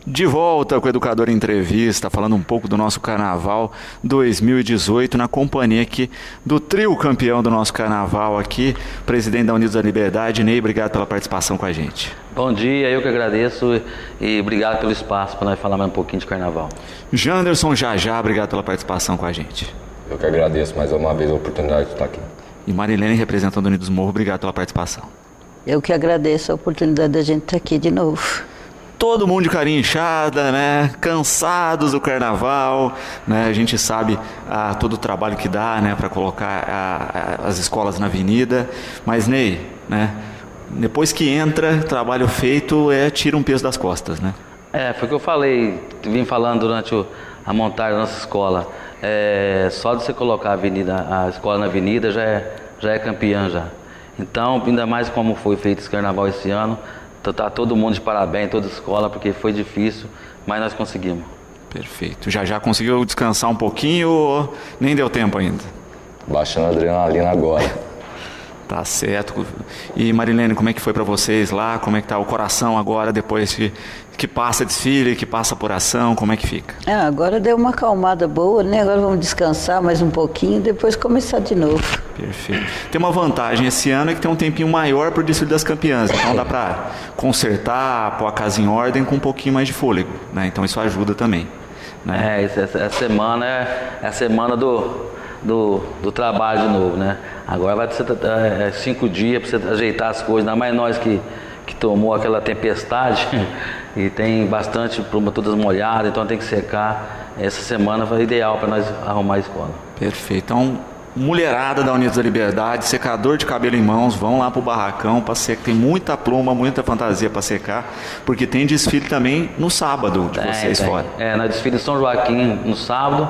De volta com o Educador Entrevista, falando um pouco do nosso Carnaval 2018, na companhia aqui do trio campeão do nosso Carnaval aqui, presidente da Unidos da Liberdade. Ney, obrigado pela participação com a gente. Bom dia, eu que agradeço e obrigado pelo espaço para nós falar mais um pouquinho de Carnaval. Janderson Jajá, obrigado pela participação com a gente. Eu que agradeço mais uma vez a oportunidade de estar aqui. E Marilene, representando Unidos Morro, obrigado pela participação. Eu que agradeço a oportunidade da gente estar aqui de novo. Todo mundo de carinha inchada, né? Cansados do Carnaval, né? A gente sabe todo o trabalho que dá, né? Para colocar as escolas na avenida. Mas, Ney, né? Depois que entra, trabalho feito tira um peso das costas, né? Foi o que eu falei, vim falando durante a montagem da nossa escola. Só de você colocar a escola na avenida já é campeã já. Então, ainda mais como foi feito esse Carnaval esse ano, tá todo mundo de parabéns, toda a escola, porque foi difícil, mas nós conseguimos. Perfeito. Já conseguiu descansar um pouquinho ou nem deu tempo ainda? Baixando a adrenalina agora. Tá certo. E Marilene, como é que foi para vocês lá? Como é que tá o coração agora, depois que passa desfile, que passa apuração, como é que fica? Agora deu uma acalmada boa, né? Agora vamos descansar mais um pouquinho, depois começar de novo. Perfeito. Tem uma vantagem esse ano, é que tem um tempinho maior para o desfile das campeãs, então dá para consertar, pôr a casa em ordem com um pouquinho mais de fôlego, né? Então isso ajuda também, né? Essa semana é a semana do trabalho de novo, né? Agora vai ser 5 dias para você ajeitar as coisas, ainda mais nós que tomou aquela tempestade e tem bastante pluma todas molhadas, então tem que secar. Essa semana foi ideal para nós arrumar a escola. Perfeito. Então, mulherada da Unidos da Liberdade, secador de cabelo em mãos, vão lá pro barracão para secar. Tem muita pluma, muita fantasia para secar, porque tem desfile também no sábado de vocês fora. Nós desfile em São Joaquim no sábado,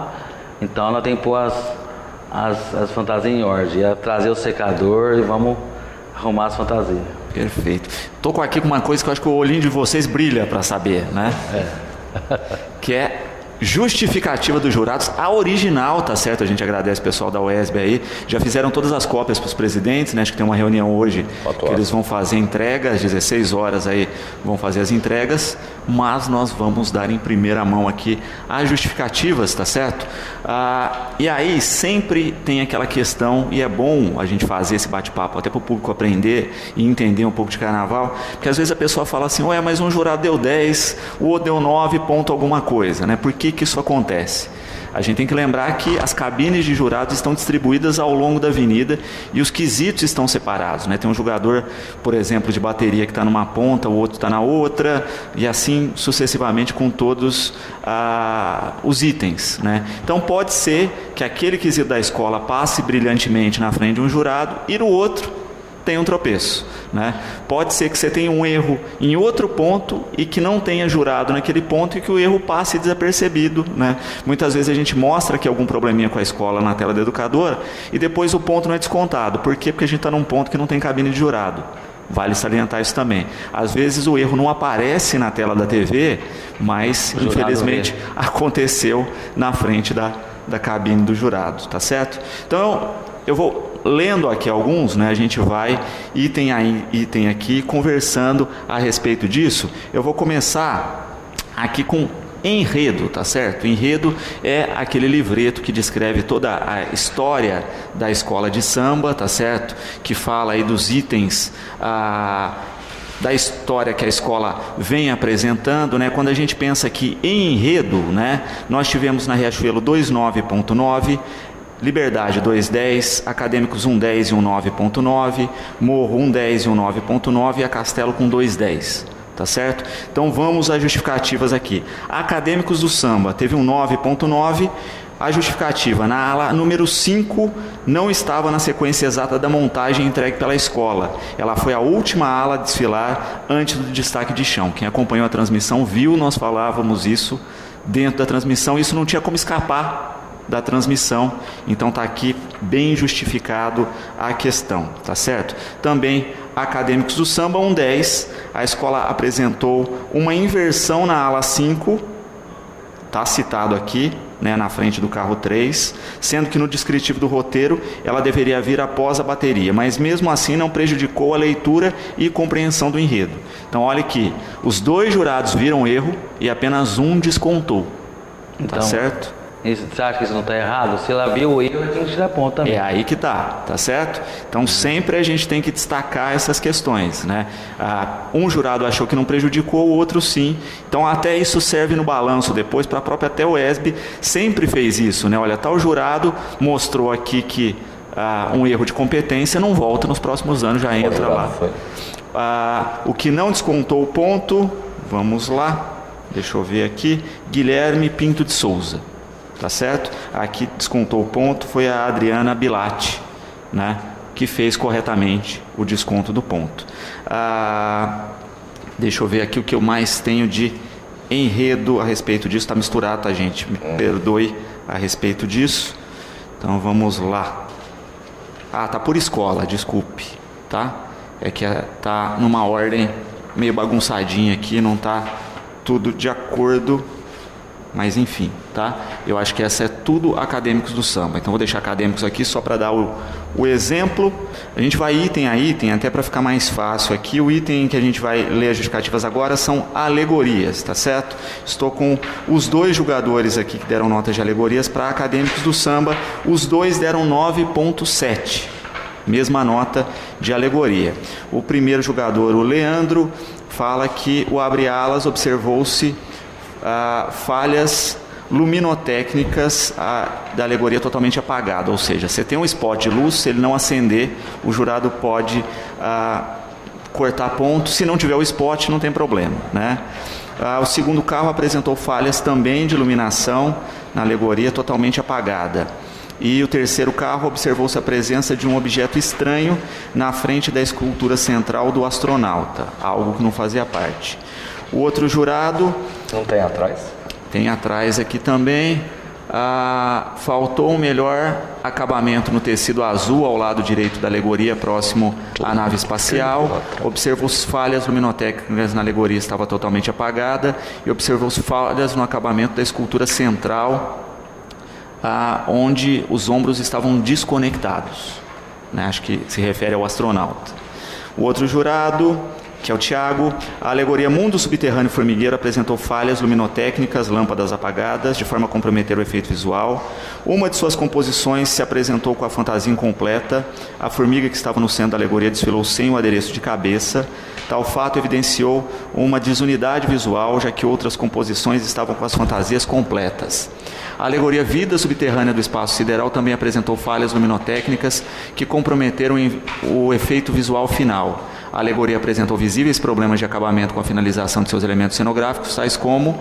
então nós temos que pôr as fantasias em ordem, trazer o secador e vamos arrumar as fantasias. Perfeito. Tô aqui com uma coisa que eu acho que o olhinho de vocês brilha para saber, né? Que é justificativa dos jurados, a original, tá certo? A gente agradece o pessoal da UESB aí, já fizeram todas as cópias para os presidentes, né? Acho que tem uma reunião hoje que eles vão fazer entrega, às 16 horas aí vão fazer as entregas, mas nós vamos dar em primeira mão aqui as justificativas, tá certo? E aí sempre tem aquela questão, e é bom a gente fazer esse bate-papo até para o público aprender e entender um pouco de Carnaval, porque às vezes a pessoa fala assim, mas um jurado deu 10, o outro deu 9 ponto alguma coisa, né? Por que isso acontece? A gente tem que lembrar que as cabines de jurados estão distribuídas ao longo da avenida e os quesitos estão separados, né? Tem um jogador, por exemplo, de bateria que está numa ponta, o outro está na outra, e assim sucessivamente com todos os itens, né? Então pode ser que aquele quesito da escola passe brilhantemente na frente de um jurado e no outro tem um tropeço, né? Pode ser que você tenha um erro em outro ponto e que não tenha jurado naquele ponto e que o erro passe desapercebido, né? Muitas vezes a gente mostra que algum probleminha com a escola na tela da educadora e depois o ponto não é descontado. Por quê? Porque a gente está num ponto que não tem cabine de jurado. Vale salientar isso também. Às vezes o erro não aparece na tela da TV, mas infelizmente aconteceu na frente da cabine do jurado, tá certo? Então eu vou lendo aqui alguns, né? A gente vai item aqui conversando a respeito disso. Eu vou começar aqui com enredo, tá certo? Enredo é aquele livreto que descreve toda a história da escola de samba, tá certo? Que fala aí dos itens da história que a escola vem apresentando, né? Quando a gente pensa aqui em enredo, né? Nós tivemos na Riachuelo 2.9.9, Liberdade 2.10, Acadêmicos 1.10 e 1.9.9, Morro 1.10 e 1.9.9 e a Castelo com 2.10, tá certo? Então vamos às justificativas aqui. A Acadêmicos do Samba teve um 9.9, a justificativa na ala número 5 não estava na sequência exata da montagem entregue pela escola. Ela foi a última ala a desfilar antes do destaque de chão. Quem acompanhou a transmissão viu, nós falávamos isso dentro da transmissão, isso não tinha como escapar da transmissão, então está aqui bem justificado a questão, tá certo? Também Acadêmicos do Samba 1.10, a escola apresentou uma inversão na ala 5, está citado aqui, né, na frente do carro 3, sendo que no descritivo do roteiro ela deveria vir após a bateria, mas mesmo assim não prejudicou a leitura e compreensão do enredo. Então olha aqui, os 2 jurados viram erro e apenas um descontou. Então, tá certo? Você acha que isso não está errado? Se ela viu o erro, ela tem que tirar ponto também. É aí que tá certo? Então sempre a gente tem que destacar essas questões, né? Um jurado achou que não prejudicou, o outro sim. Então até isso serve no balanço depois para a própria até o ESB sempre fez isso, né? Olha, tal jurado mostrou aqui que um erro de competência não volta nos próximos anos, já entra lá. O que não descontou o ponto, vamos lá, deixa eu ver aqui, Guilherme Pinto de Souza. Tá certo? Aqui descontou o ponto foi a Adriana Bilatti, né, que fez corretamente o desconto do ponto. Deixa eu ver aqui o que eu mais tenho de enredo a respeito disso. Está misturado, tá, gente? Me perdoe a respeito disso. Então vamos lá. Tá por escola, desculpe, tá? É que tá numa ordem meio bagunçadinha aqui, não tá tudo de acordo. Mas enfim, tá? Eu acho que essa é tudo acadêmicos do samba. Então vou deixar acadêmicos aqui só para dar o exemplo. A gente vai item a item, até para ficar mais fácil aqui. O item que a gente vai ler as justificativas agora são alegorias, tá certo? Estou com os 2 julgadores aqui que deram notas de alegorias para acadêmicos do samba. Os 2 deram 9,7. Mesma nota de alegoria. O primeiro julgador, o Leandro, fala que o abre alas observou-se falhas luminotécnicas da alegoria totalmente apagada, ou seja, você tem um spot de luz, se ele não acender, o jurado pode cortar ponto, se não tiver o spot não tem problema, né? O segundo carro apresentou falhas também de iluminação na alegoria totalmente apagada. E o terceiro carro observou-se a presença de um objeto estranho na frente da escultura central do astronauta, algo que não fazia parte. O outro jurado... Não tem atrás? Tem atrás aqui também. Faltou um melhor acabamento no tecido azul ao lado direito da alegoria, próximo à nave espacial. Observou-se falhas luminotécnicas na alegoria, estava totalmente apagada. E observou-se falhas no acabamento da escultura central, onde os ombros estavam desconectados, né? Acho que se refere ao astronauta. O outro jurado, que é o Tiago, a alegoria Mundo Subterrâneo Formigueiro apresentou falhas luminotécnicas, lâmpadas apagadas, de forma a comprometer o efeito visual. Uma de suas composições se apresentou com a fantasia incompleta. A formiga que estava no centro da alegoria desfilou sem o adereço de cabeça. Tal fato evidenciou uma desunidade visual, já que outras composições estavam com as fantasias completas. A alegoria Vida Subterrânea do Espaço Sideral também apresentou falhas luminotécnicas que comprometeram o efeito visual final. A alegoria apresentou visíveis problemas de acabamento com a finalização de seus elementos cenográficos, tais como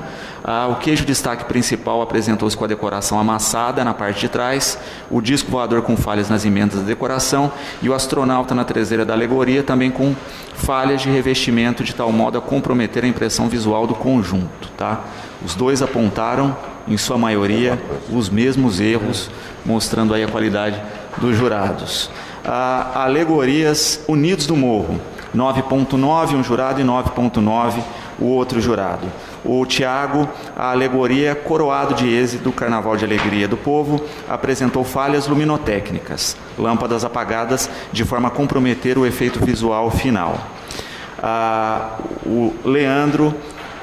o queijo destaque principal apresentou-se com a decoração amassada na parte de trás, o disco voador com falhas nas emendas da decoração e o astronauta na traseira da alegoria também com falhas de revestimento de tal modo a comprometer a impressão visual do conjunto. Tá? Os 2 apontaram, em sua maioria, os mesmos erros, mostrando aí a qualidade dos jurados. Alegorias Unidos do Morro, 9,9 um jurado e 9,9 o outro jurado. O Tiago, a alegoria Coroado de Êxito, Carnaval de Alegria do Povo, apresentou falhas luminotécnicas, lâmpadas apagadas, de forma a comprometer o efeito visual final. O Leandro,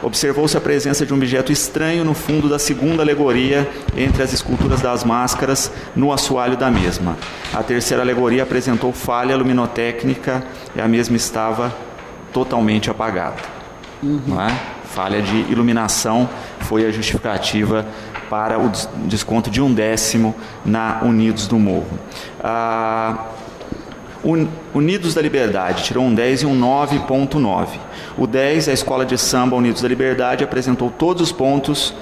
observou-se a presença de um objeto estranho no fundo da segunda alegoria, entre as esculturas das máscaras, no assoalho da mesma. A terceira alegoria apresentou falha luminotécnica e a mesma estava totalmente apagada. Não é? Falha de iluminação foi a justificativa para o desconto de 1/10 na Unidos do Morro. Unidos da Liberdade tirou um 10 e um 9,9. O 10, a Escola de Samba Unidos da Liberdade, apresentou todos os pontos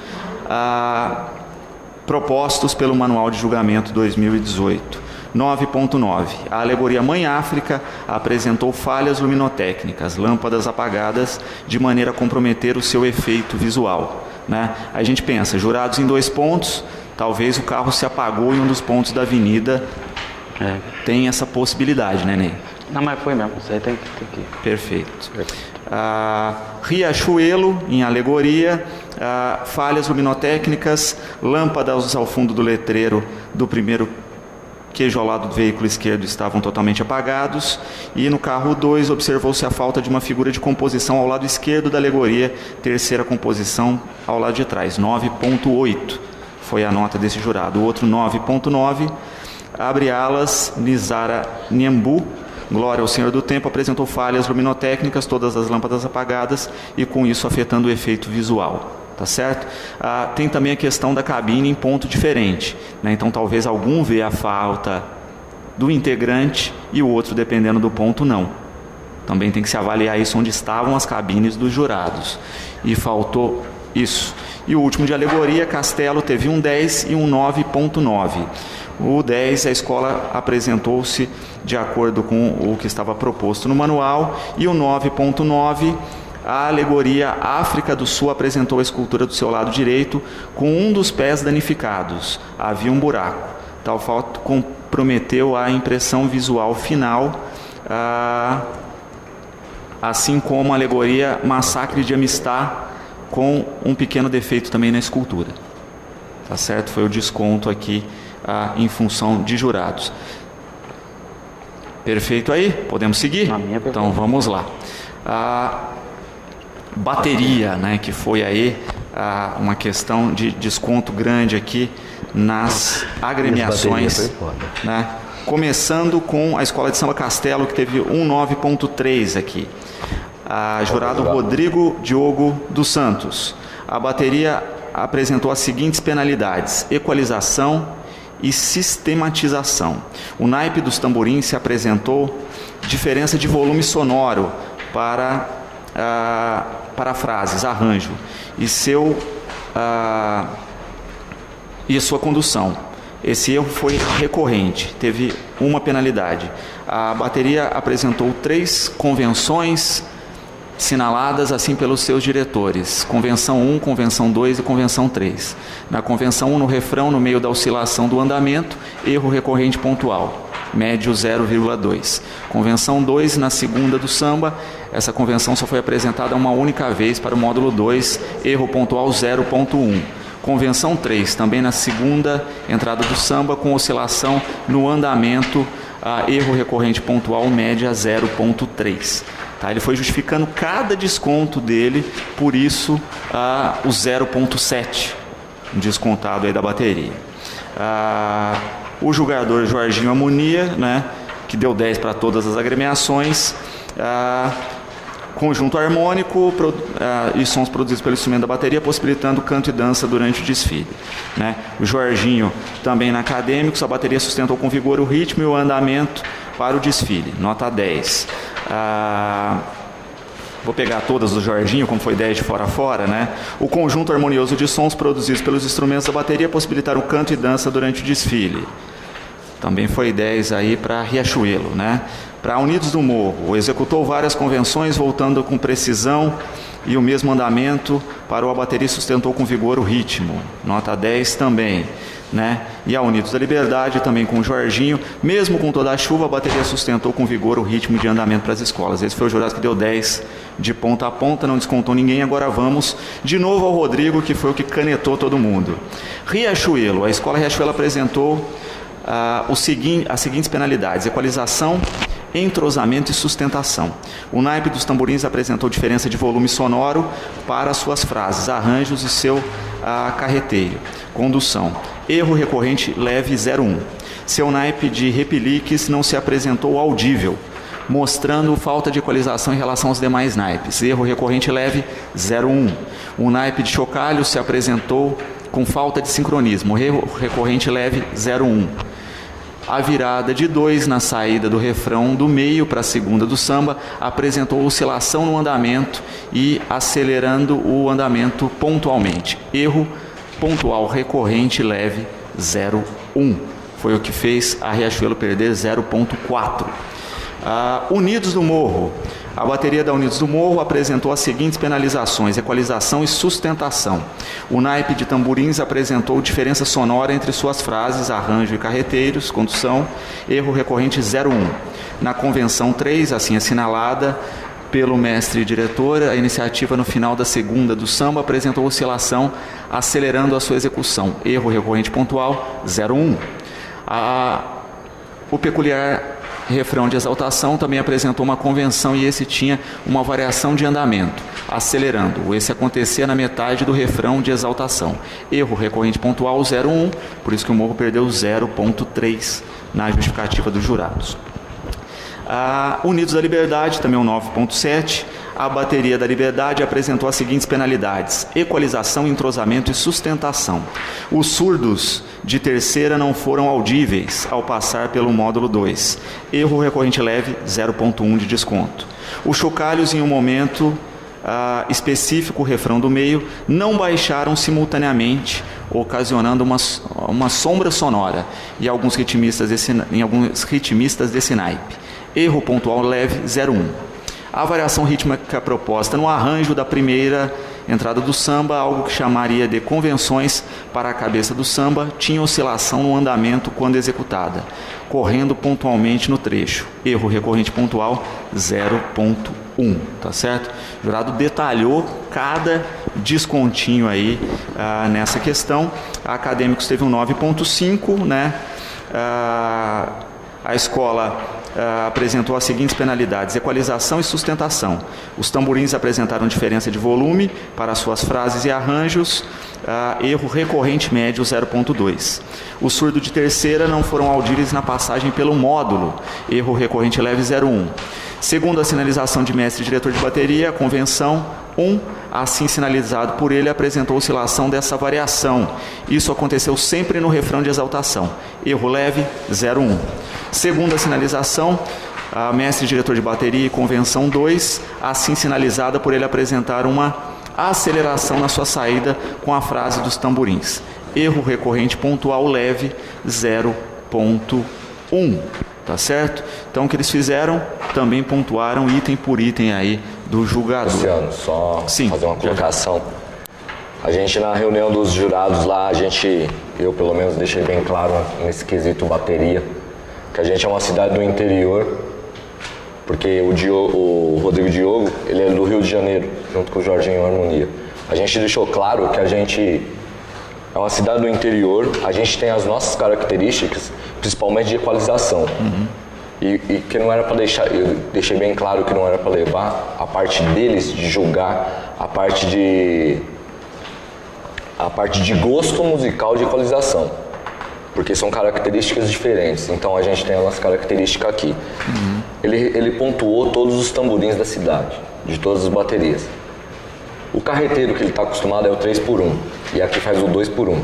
propostos pelo Manual de Julgamento 2018. 9,9. A alegoria Mãe África apresentou falhas luminotécnicas, lâmpadas apagadas, de maneira a comprometer o seu efeito visual. Né? A gente pensa, jurados em 2 pontos, talvez o carro se apagou em um dos pontos da avenida. Tem essa possibilidade, né, Ney? Não, mas foi mesmo, isso aí tem que... Perfeito. Riachuelo, em alegoria, falhas luminotécnicas, lâmpadas ao fundo do letreiro do primeiro queijo ao lado do veículo esquerdo estavam totalmente apagados, e no carro 2 observou-se a falta de uma figura de composição ao lado esquerdo da alegoria, terceira composição ao lado de trás, 9.8 foi a nota desse jurado. O outro 9.9, abre alas, Nizara Niambu, Glória ao Senhor do Tempo, apresentou falhas luminotécnicas, todas as lâmpadas apagadas e com isso afetando o efeito visual. Tá certo? Tem também a questão da cabine em ponto diferente, né? Então talvez algum vê a falta do integrante e o outro, dependendo do ponto, não. Também tem que se avaliar isso onde estavam as cabines dos jurados. E faltou isso. E o último de alegoria, Castelo, teve um 10 e um 9.9. O 10, a escola apresentou-se de acordo com o que estava proposto no manual, e o 9.9, a alegoria África do Sul apresentou a escultura do seu lado direito com um dos pés danificados. Havia um buraco. Tal fato comprometeu a impressão visual final, assim como a alegoria Massacre de Amistad, com um pequeno defeito também na escultura. Tá certo? Foi o desconto aqui em função de jurados. Perfeito aí? Podemos seguir? Então vamos lá. Bateria, né, que foi aí uma questão de desconto grande aqui nas agremiações, né? Começando com a Escola de Samba Castelo, que teve um 9.3 aqui. Jurado Rodrigo Diogo dos Santos. A bateria apresentou as seguintes penalidades: equalização e sistematização. O naipe dos tamborins se apresentou diferença de volume sonoro para frases, arranjo, e sua condução. Esse erro foi recorrente, teve uma penalidade. A bateria apresentou 3 convenções sinaladas assim pelos seus diretores: Convenção 1, Convenção 2 e Convenção 3. Na Convenção 1, no refrão, no meio da oscilação do andamento, erro recorrente pontual, médio 0,2. Convenção 2, na segunda do samba, essa convenção só foi apresentada uma única vez para o módulo 2, erro pontual 0,1. Convenção 3, também na segunda entrada do samba, com oscilação no andamento, erro recorrente pontual, média 0,3. Tá? Ele foi justificando cada desconto dele, por isso o 0,7 descontado aí da bateria. O julgador Jorginho Amonia, né, que deu 10 para todas as agremiações. Conjunto harmônico e sons produzidos pelo instrumento da bateria, possibilitando canto e dança durante o desfile, né? O Jorginho, também na Acadêmicos, a bateria sustentou com vigor o ritmo e o andamento para o desfile, nota 10. Vou pegar todas do Jorginho, como foi 10 de fora a fora, né? O conjunto harmonioso de sons produzidos pelos instrumentos da bateria possibilitaram canto e dança durante o desfile. Também foi 10 aí para Riachuelo, né? Para Unidos do Morro, executou várias convenções, voltando com precisão e o mesmo andamento. Para a bateria, sustentou com vigor o ritmo, nota 10 também, né? E a Unidos da Liberdade, também com o Jorginho, mesmo com toda a chuva, a bateria sustentou com vigor o ritmo de andamento para as escolas. Esse foi o jurado que deu 10 de ponta a ponta, não descontou ninguém. Agora vamos de novo ao Rodrigo, que foi o que canetou todo mundo. Riachuelo, a escola Riachuelo apresentou as seguintes penalidades: equalização, entrosamento e sustentação. O naipe dos tamborins apresentou diferença de volume sonoro para suas frases, arranjos e seu carreteiro. Condução, erro recorrente leve 0,1. Seu naipe de repeliques não se apresentou audível, mostrando falta de equalização em relação aos demais naipes. Erro recorrente leve 0,1. O naipe de chocalho se apresentou com falta de sincronismo. Erro recorrente leve 0,1. A virada de 2 na saída do refrão do meio para a segunda do samba apresentou oscilação no andamento e acelerando o andamento pontualmente. Erro pontual recorrente leve 0,1. Foi o que fez a Riachuelo perder 0,4. Unidos do Morro. A bateria da Unidos do Morro apresentou as seguintes penalizações: equalização e sustentação. O naipe de tamborins apresentou diferença sonora entre suas frases, arranjo e carreteiros, condução, erro recorrente 0,1. Na Convenção 3, assim assinalada pelo mestre e diretor. A iniciativa no final da segunda do samba apresentou oscilação, acelerando a sua execução. Erro recorrente pontual 01. O peculiar refrão de exaltação também apresentou uma convenção e esse tinha uma variação de andamento, acelerando. Esse acontecia na metade do refrão de exaltação. Erro recorrente pontual 01, por isso que o Morro perdeu 0,3 na justificativa dos jurados. Unidos da Liberdade, também um 9,7. A bateria da Liberdade apresentou as seguintes penalidades: equalização, entrosamento e sustentação. Os surdos de terceira não foram audíveis ao passar pelo módulo 2. Erro recorrente leve, 0,1 de desconto. Os chocalhos, em um momento específico, o refrão do meio, não baixaram simultaneamente, ocasionando uma sombra sonora em alguns ritmistas desse naipe. Erro pontual leve, 0,1. A variação rítmica proposta no arranjo da primeira entrada do samba, algo que chamaria de convenções para a cabeça do samba, tinha oscilação no andamento quando executada, correndo pontualmente no trecho. Erro recorrente pontual 0,1, tá certo? O jurado detalhou cada descontinho aí nessa questão. A Acadêmicos teve um 9,5, né? A escola apresentou as seguintes penalidades: equalização e sustentação. Os tamborins apresentaram diferença de volume para suas frases e arranjos. Erro recorrente médio 0,2. O surdo de terceira não foram audíveis na passagem pelo módulo. Erro recorrente leve 0,1. Segundo a sinalização de mestre e diretor de bateria, a convenção 1, assim sinalizado por ele, apresentou oscilação dessa variação. Isso aconteceu sempre no refrão de exaltação. Erro leve 0,1. Segundo a sinalização, a mestre e diretor de bateria e convenção 2, assim sinalizada por ele, apresentar uma aceleração na sua saída com a frase dos tamborins. Erro recorrente pontual leve 0,1. Tá certo? Então o que eles fizeram? Também pontuaram item por item aí do julgador. Luciano, só fazer uma colocação. A gente, na reunião dos jurados lá, eu pelo menos deixei bem claro nesse quesito bateria, que a gente é uma cidade do interior, porque o Rodrigo Diogo, ele é do Rio de Janeiro, junto com o Jorginho Harmonia. A gente deixou claro que a gente é uma cidade do interior, a gente tem as nossas características, principalmente de equalização. E que não era para deixar, eu deixei bem claro que não era para levar a parte deles de julgar a parte de gosto musical de equalização, porque são características diferentes. Então a gente tem a nossa característica aqui. Ele pontuou todos os tamborins da cidade, de todas as baterias. O carreteiro que ele está acostumado é o 3x1 e aqui faz o 2x1.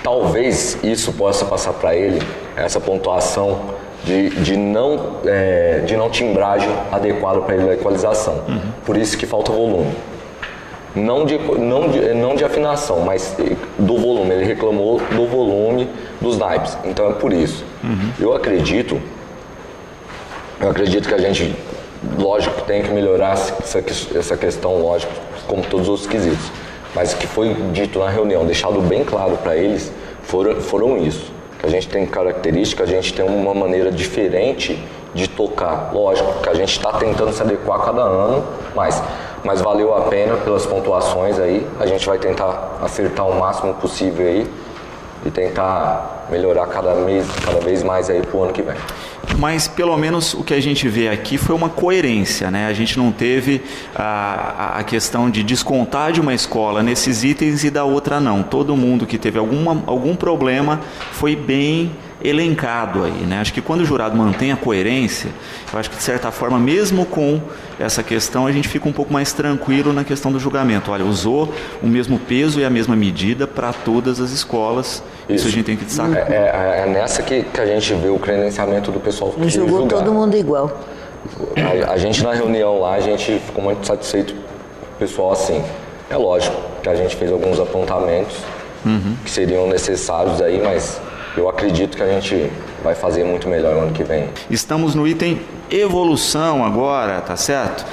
Talvez isso possa passar para ele essa pontuação de não timbragem adequada para ele da equalização. Por isso que falta volume. Não de afinação, mas do volume. Ele reclamou do volume dos naipes. Então é por isso. Eu acredito que a gente, lógico, tem que melhorar essa questão, lógico, como todos os outros quesitos. Mas o que foi dito na reunião, deixado bem claro para eles, foram isso. Que a gente tem característica, a gente tem uma maneira diferente de tocar. Lógico que a gente está tentando se adequar a cada ano, mas valeu a pena pelas pontuações aí. A gente vai tentar acertar o máximo possível aí e tentar melhorar cada vez mais aí pro ano que vem. Mas pelo menos o que a gente vê aqui foi uma coerência, né? A gente não teve a questão de descontar de uma escola nesses itens e da outra não. Todo mundo que teve algum problema foi bem elencado aí, né? Acho que quando o jurado mantém a coerência, eu acho que de certa forma, mesmo com essa questão, a gente fica um pouco mais tranquilo na questão do julgamento. Olha, usou o mesmo peso e a mesma medida para todas as escolas. Isso a gente tem que destacar. É nessa que a gente vê o credenciamento do pessoal que julgou julgar. Todo mundo igual. A gente na reunião lá, a gente ficou muito satisfeito com o pessoal assim. É lógico que a gente fez alguns apontamentos que seriam necessários aí, mas eu acredito que a gente vai fazer muito melhor no ano que vem. Estamos no item evolução agora, tá certo?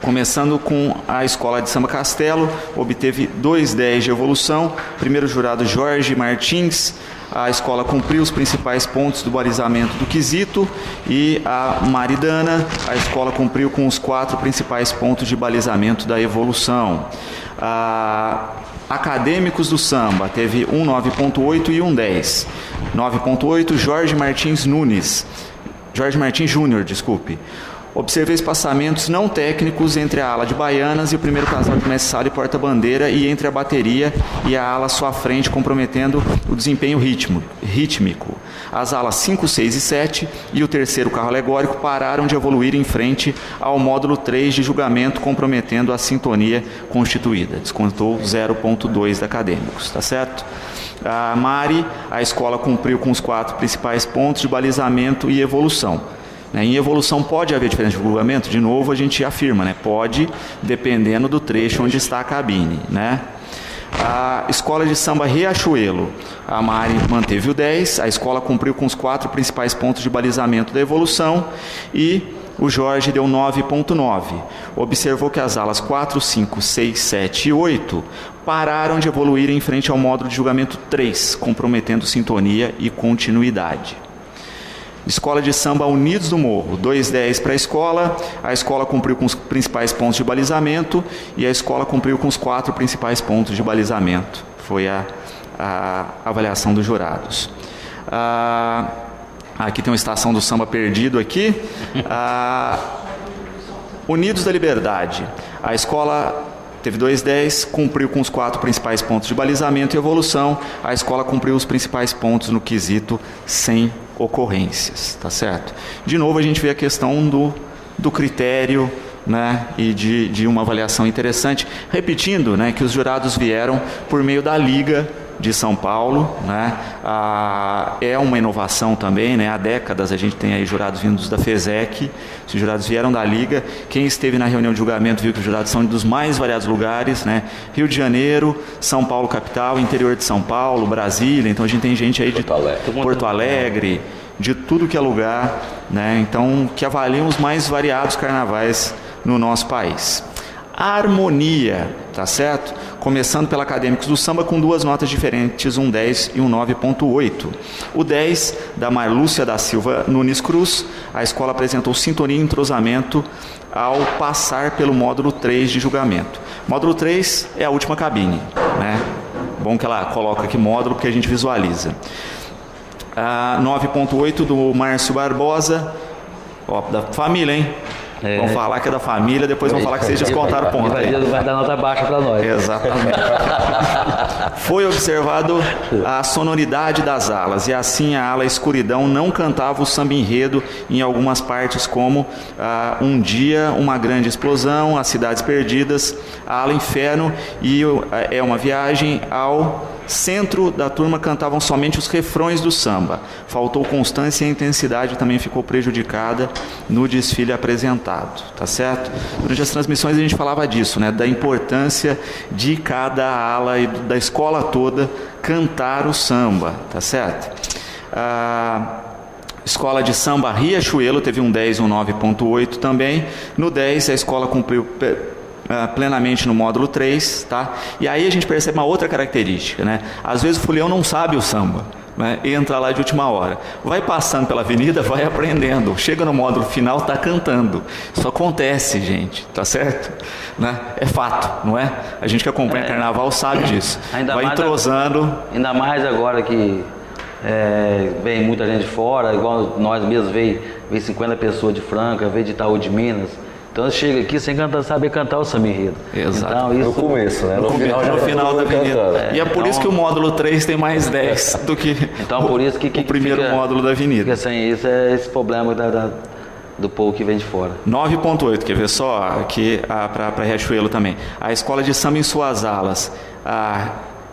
Começando com a Escola de Samba Castelo, obteve 2,10 de evolução. Primeiro jurado Jorge Martins, a escola cumpriu os principais pontos do balizamento do quesito, e a Maridana, a escola cumpriu com os 4 principais pontos de balizamento da evolução. Acadêmicos do samba, teve um 9.8 e um 10. 9.8, Jorge Martins Júnior, desculpe. Observei espaçamentos não técnicos entre a ala de baianas e o primeiro casal de mestre-sala e porta-bandeira, e entre a bateria e a ala à sua frente, comprometendo o desempenho rítmico. As alas 5, 6 e 7 e o terceiro carro alegórico pararam de evoluir em frente ao módulo 3 de julgamento, comprometendo a sintonia constituída. Descontou 0.2 da acadêmicos, tá certo? A Mari, a escola cumpriu com os 4 principais pontos de balizamento e evolução. Em evolução pode haver diferença de julgamento? De novo a gente afirma, né? Pode, dependendo do trecho onde está a cabine, né? A escola de samba Riachuelo, a Mari manteve o 10, a escola cumpriu com os 4 principais pontos de balizamento da evolução, e o Jorge deu 9.9. Observou que as alas 4, 5, 6, 7 e 8 pararam de evoluir em frente ao módulo de julgamento 3, comprometendo sintonia e continuidade. Escola de samba Unidos do Morro, 2,10 para a escola cumpriu com os principais pontos de balizamento, e a escola cumpriu com os 4 principais pontos de balizamento. Foi a avaliação dos jurados. Aqui tem uma estação do samba perdido aqui. Unidos da Liberdade, a escola teve 2,10, cumpriu com os 4 principais pontos de balizamento e evolução. A escola cumpriu os principais pontos no quesito sem ocorrências, tá certo? De novo a gente vê a questão do critério, né, e de uma avaliação interessante, repetindo, né, que os jurados vieram por meio da Liga de São Paulo, né? É uma inovação também, né? Há décadas a gente tem aí jurados vindos da FESEC, os jurados vieram da Liga. Quem esteve na reunião de julgamento viu que os jurados são dos mais variados lugares, né? Rio de Janeiro, São Paulo capital, interior de São Paulo, Brasília, então a gente tem gente aí de Porto Alegre, de tudo que é lugar, né? Então, que avaliam os mais variados carnavais no nosso país. A harmonia, tá certo? Começando pela Acadêmicos do Samba, com 2 notas diferentes, um 10 e um 9.8. O 10, da Marlúcia da Silva Nunes Cruz, a escola apresentou sintonia e entrosamento ao passar pelo módulo 3 de julgamento. Módulo 3 é a última cabine, né? Bom que ela coloca aqui módulo, porque a gente visualiza. 9.8 do Márcio Barbosa, ó, da família, hein? Vão falar que é da família, depois vão falar que vocês descontaram o ponto. Vai dar nota baixa para nós. Exatamente. Foi observado a sonoridade das alas, e assim a ala Escuridão não cantava o samba enredo em algumas partes, como Um Dia, Uma Grande Explosão, As Cidades Perdidas, a ala Inferno e É Uma Viagem ao centro da turma cantavam somente os refrões do samba. Faltou constância, e a intensidade também ficou prejudicada no desfile apresentado, tá certo? Durante as transmissões a gente falava disso, né? Da importância de cada ala e da escola toda cantar o samba, tá certo? Escola de samba Riachuelo teve um 10 e um 9.8 também. No 10 a escola cumpriu plenamente no módulo 3, tá? E aí a gente percebe uma outra característica, né? Às vezes o folião não sabe o samba, né? Entra lá de última hora, vai passando pela avenida, vai aprendendo, chega no módulo final, está cantando. Isso acontece, gente, tá certo? Né? É fato, não é? A gente que acompanha carnaval sabe disso. Vai entrosando. Ainda mais agora que vem muita gente de fora, igual nós mesmos, veio 50 pessoas de Franca, veio de Itaú de Minas. Então chega aqui sem saber cantar o samba enredo. Exato. Então, isso... No começo, né? No final da avenida. E é por isso que o módulo 3 tem mais 10 do que por isso que o primeiro módulo da avenida. Fica sem isso, esse problema do povo que vem de fora. 9.8, quer ver só? Aqui para Riachuelo também. A escola de samba em suas alas.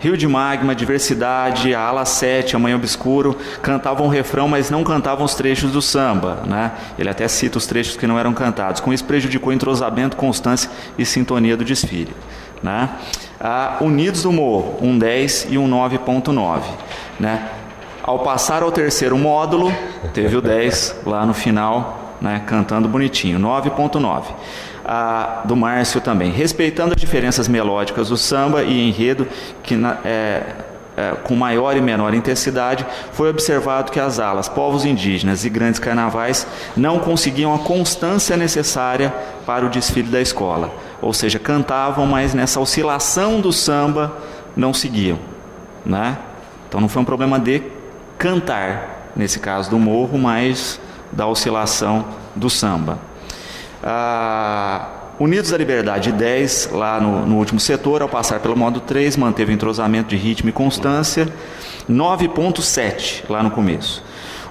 Rio de Magma, Diversidade, a ala 7, Amanhã Obscuro, cantavam o refrão, mas não cantavam os trechos do samba, né? Ele até cita os trechos que não eram cantados. Com isso prejudicou o entrosamento, constância e sintonia do desfile, né? Unidos do Morro, um 10 e um 9.9, né? Ao passar ao terceiro módulo, teve o 10 lá no final, né? Cantando bonitinho, 9.9. Do Márcio também, respeitando as diferenças melódicas do samba e enredo, que com maior e menor intensidade, foi observado que as alas, povos indígenas e grandes carnavais não conseguiam a constância necessária para o desfile da escola. Ou seja, cantavam, mas nessa oscilação do samba não seguiam, né? Então não foi um problema de cantar, nesse caso do morro, mas da oscilação do samba. Unidos da Liberdade 10, lá no último setor, ao passar pelo modo 3, manteve o entrosamento de ritmo e constância, 9.7 lá no começo.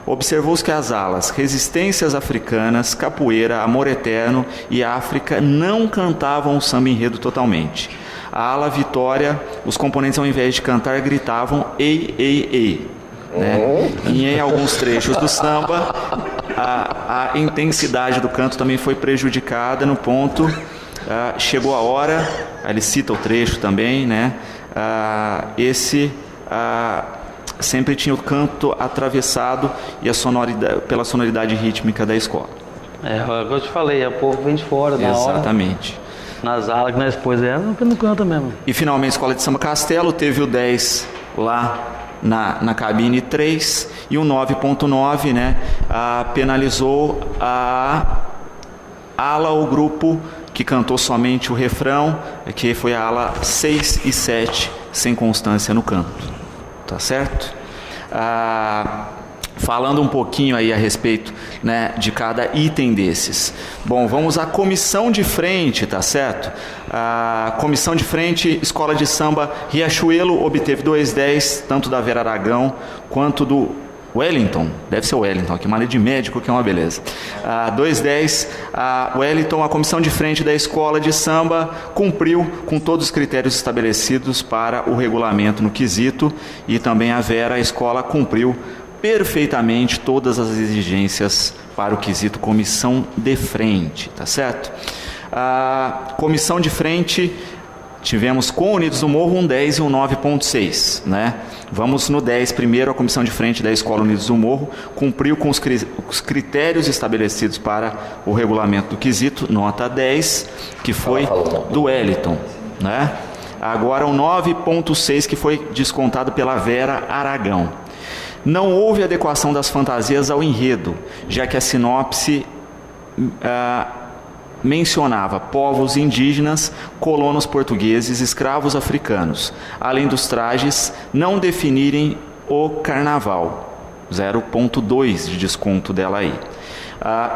Observou-se que as alas Resistências Africanas, Capoeira, Amor Eterno e África não cantavam o samba enredo totalmente. A ala Vitória, os componentes ao invés de cantar gritavam ei, ei, ei. Né? E em alguns trechos do samba, a intensidade do canto também foi prejudicada no ponto. Chegou a hora, ele cita o trecho também, né? Sempre tinha o canto atravessado e pela sonoridade rítmica da escola. Eu te falei, o povo vem de fora na hora. Exatamente. Nas alas que nós pôs não canta mesmo. E finalmente a Escola de Samba Castelo teve o 10 lá na cabine 3 e o 9.9, né, penalizou a ala ou grupo que cantou somente o refrão, que foi a ala 6 e 7, sem constância no canto. Tá certo? Falando um pouquinho aí a respeito, né, de cada item desses. Bom, vamos à comissão de frente, tá certo? A comissão de frente, Escola de Samba Riachuelo obteve 2,10, tanto da Vera Aragão quanto do Wellington, deve ser o Wellington, aqui maneira de médico, que é uma beleza. 2,10, Wellington, a comissão de frente da Escola de Samba cumpriu com todos os critérios estabelecidos para o regulamento no quesito, e também a Vera, a escola, cumpriu perfeitamente todas as exigências para o quesito comissão de frente, tá certo? A comissão de frente, tivemos com Unidos do Morro um 10 e um 9.6, né? Vamos no 10 primeiro. A comissão de frente da Escola Unidos do Morro cumpriu com os critérios estabelecidos para o regulamento do quesito, nota 10, que foi do Wellington, né? Agora o 9.6, que foi descontado pela Vera Aragão. Não houve adequação das fantasias ao enredo, já que a sinopse mencionava povos indígenas, colonos portugueses, escravos africanos, além dos trajes não definirem o carnaval, 0.2 de desconto dela aí,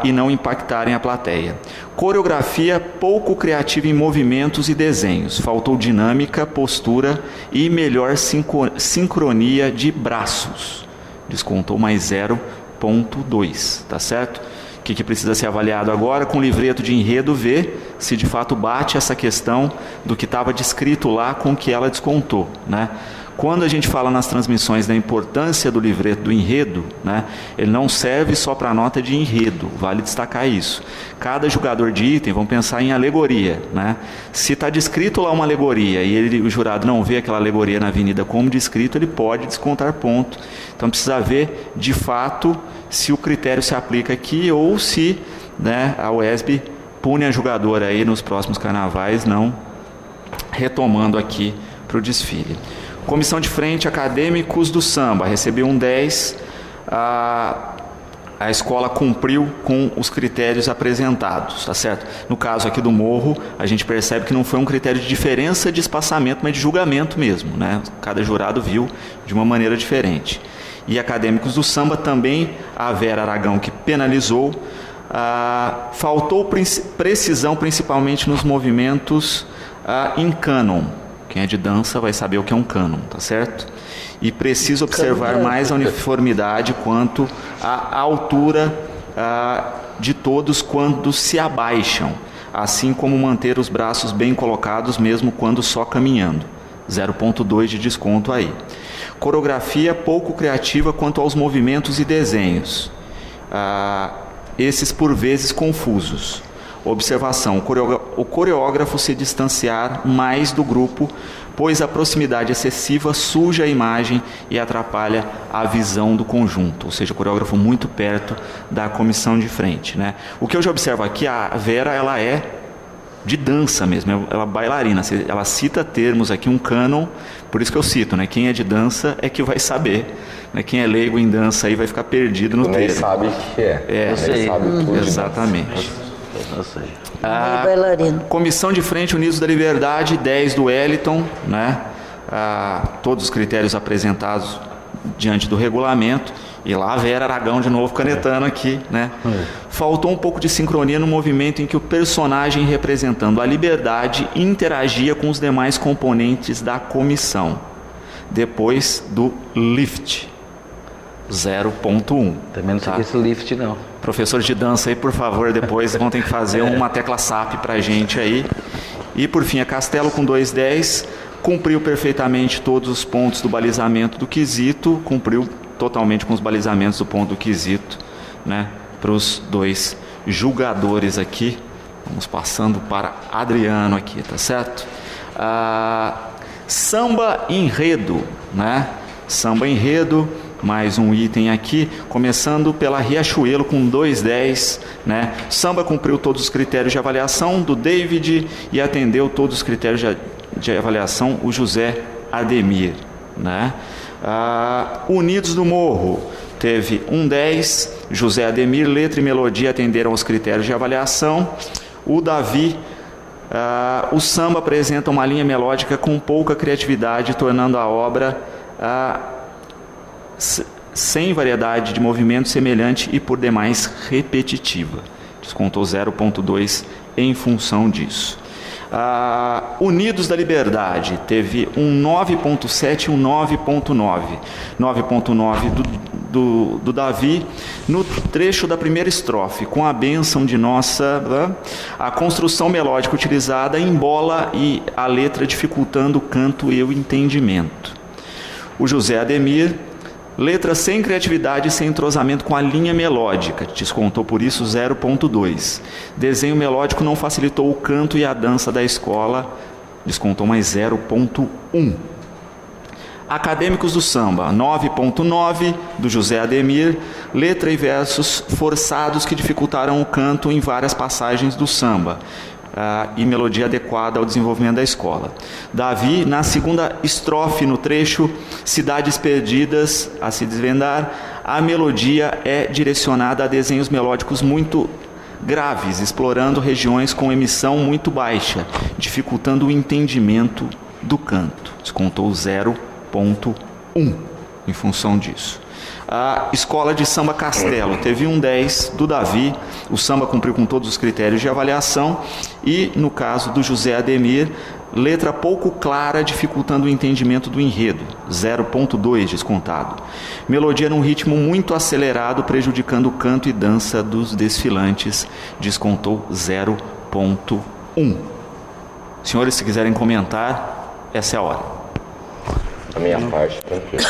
e não impactarem a plateia. Coreografia pouco criativa em movimentos e desenhos, faltou dinâmica, postura e melhor sincronia de braços, descontou mais 0.2, tá certo? O que precisa ser avaliado agora? Com o livreto de enredo, ver se de fato bate essa questão do que estava descrito lá com o que ela descontou, né? Quando a gente fala nas transmissões da importância do livreto do enredo, né, ele não serve só para nota de enredo, vale destacar isso. Cada jogador de item, vamos pensar em alegoria, né? Se está descrito lá uma alegoria e o jurado não vê aquela alegoria na avenida como descrito, ele pode descontar ponto. Então precisa ver de fato se o critério se aplica aqui ou se, né, a UESB pune a jogadora aí nos próximos carnavais, não retomando aqui para o desfile. Comissão de frente, Acadêmicos do Samba, recebeu um 10, a escola cumpriu com os critérios apresentados, tá certo? No caso aqui do Morro, a gente percebe que não foi um critério de diferença de espaçamento, mas de julgamento mesmo, né? Cada jurado viu de uma maneira diferente. E Acadêmicos do Samba também, a Vera Aragão, que penalizou, faltou precisão principalmente nos movimentos em cânon. Quem é de dança vai saber o que é um cânon, tá certo? E precisa observar mais a uniformidade quanto à altura de todos quando se abaixam, assim como manter os braços bem colocados mesmo quando só caminhando. 0.2 de desconto aí. Coreografia pouco criativa quanto aos movimentos e desenhos. Esses por vezes confusos. Observação: o coreógrafo se distanciar mais do grupo, pois a proximidade excessiva suja a imagem e atrapalha a visão do conjunto, ou seja, o coreógrafo muito perto da comissão de frente, né? O que eu já observo aqui, a Vera, ela é de dança mesmo, ela bailarina. Ela cita termos aqui, um cânon, por isso que eu cito, né? Quem é de dança é que vai saber, né? Quem é leigo em dança aí vai ficar perdido no termo. Nem sabe o que é. Eu sei. Sabe tudo. Exatamente. Eu sei. Bailarino. Comissão de Frente Unidos da Liberdade, 10 do Wellington, né? Todos os critérios apresentados diante do regulamento. E lá a Vera Aragão de novo canetando aqui, né? Faltou um pouco de sincronia no movimento em que o personagem representando a liberdade interagia com os demais componentes da comissão. Depois do lift, 0.1. Também não sei o que é esse lift, não. Professor de dança aí, por favor, depois vão ter que fazer uma tecla SAP pra gente aí. E por fim, a Castelo com 2,10, cumpriu perfeitamente todos os pontos do balizamento do quesito, cumpriu totalmente com os balizamentos do ponto do quesito, né, para os dois julgadores aqui. Vamos passando para Adriano aqui, tá certo? Samba enredo, né? Samba enredo, mais um item aqui, começando pela Riachuelo com 2,10, né? Samba cumpriu todos os critérios de avaliação do David e atendeu todos os critérios de avaliação o José Ademir, né? Unidos do Morro teve 1,10, José Ademir, letra e melodia atenderam aos critérios de avaliação. O Davi, o samba apresenta uma linha melódica com pouca criatividade, tornando a obra sem variedade de movimento, semelhante e por demais repetitiva. Descontou 0,2 em função disso. Unidos da Liberdade teve um 9,7 e um 9,9. 9,9 do Davi no trecho da primeira estrofe, com a bênção de nossa, a construção melódica utilizada embola e a letra dificultando o canto e o entendimento. O José Ademir, letra sem criatividade e sem entrosamento com a linha melódica, descontou por isso 0,2. Desenho melódico não facilitou o canto e a dança da escola, descontou mais 0,1. Acadêmicos do Samba, 9,9 do José Ademir, letra e versos forçados que dificultaram o canto em várias passagens do samba. E melodia adequada ao desenvolvimento da escola. Davi, na segunda estrofe no trecho Cidades Perdidas a se desvendar, a melodia é direcionada a desenhos melódicos muito graves, explorando regiões com emissão muito baixa, dificultando o entendimento do canto. Descontou 0,1 em função disso. A Escola de Samba Castelo teve um 10 do Davi, o samba cumpriu com todos os critérios de avaliação, e no caso do José Ademir, letra pouco clara, dificultando o entendimento do enredo, 0,2 descontado. Melodia num ritmo muito acelerado, prejudicando o canto e dança dos desfilantes, descontou 0,1. Senhores, se quiserem comentar, essa é a hora. A minha parte, tranquilo.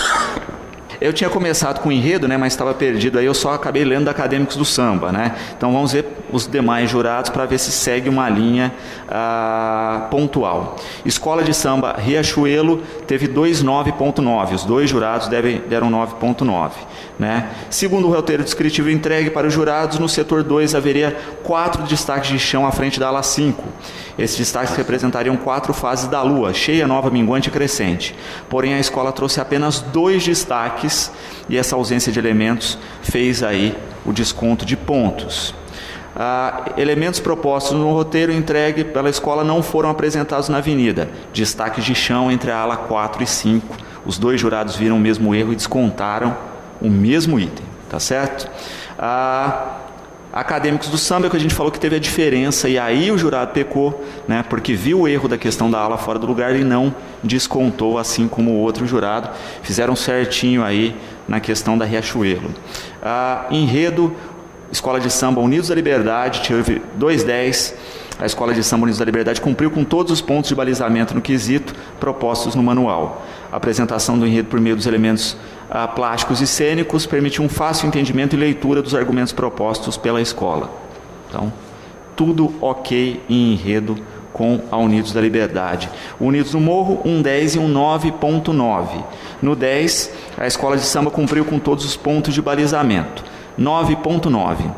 Eu tinha começado com o enredo, né, mas estava perdido, aí eu só acabei lendo da Acadêmicos do Samba, né? Então vamos ver os demais jurados para ver se segue uma linha pontual. Escola de Samba Riachuelo teve 2,9,9, os dois jurados deram 9,9, né? Segundo o roteiro descritivo entregue para os jurados, no setor 2 haveria 4 destaques de chão à frente da ala 5. Esses destaques representariam 4 fases da lua, cheia, nova, minguante e crescente. Porém, a escola trouxe apenas 2 destaques e essa ausência de elementos fez aí o desconto de pontos. Elementos propostos no roteiro entregue pela escola não foram apresentados na avenida. Destaques de chão entre a ala 4 e 5. Os dois jurados viram o mesmo erro e descontaram o mesmo item, tá certo? Acadêmicos do Samba, que a gente falou que teve a diferença, e aí o jurado pecou, né, porque viu o erro da questão da ala fora do lugar e não descontou, assim como o outro jurado. Fizeram certinho aí na questão da Riachuelo. Enredo, Escola de Samba Unidos da Liberdade, teve 2,10. A Escola de Samba Unidos da Liberdade cumpriu com todos os pontos de balizamento no quesito propostos no manual. A apresentação do enredo por meio dos elementos plásticos e cênicos permitiu um fácil entendimento e leitura dos argumentos propostos pela escola. Então, tudo ok em enredo com a Unidos da Liberdade. Unidos no Morro, um 10 e um 9,9. No 10, a Escola de Samba cumpriu com todos os pontos de balizamento. 9,9.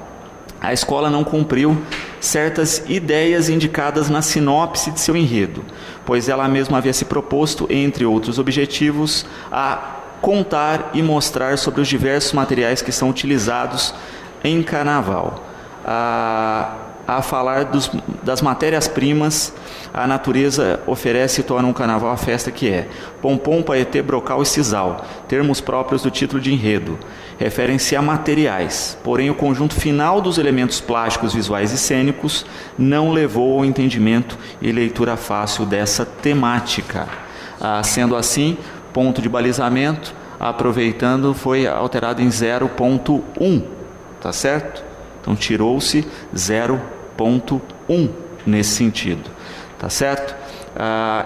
A escola não cumpriu certas ideias indicadas na sinopse de seu enredo, pois ela mesma havia se proposto, entre outros objetivos, a contar e mostrar sobre os diversos materiais que são utilizados em carnaval, a falar das matérias-primas a natureza oferece e torna um carnaval a festa que é. Pompom, paetê, brocal e sisal, termos próprios do título de enredo, referem-se a materiais, porém o conjunto final dos elementos plásticos, visuais e cênicos não levou ao entendimento e leitura fácil dessa temática. Sendo assim, ponto de balizamento, aproveitando, foi alterado em 0.1, tá certo? Então tirou-se 0.1 nesse sentido, tá certo?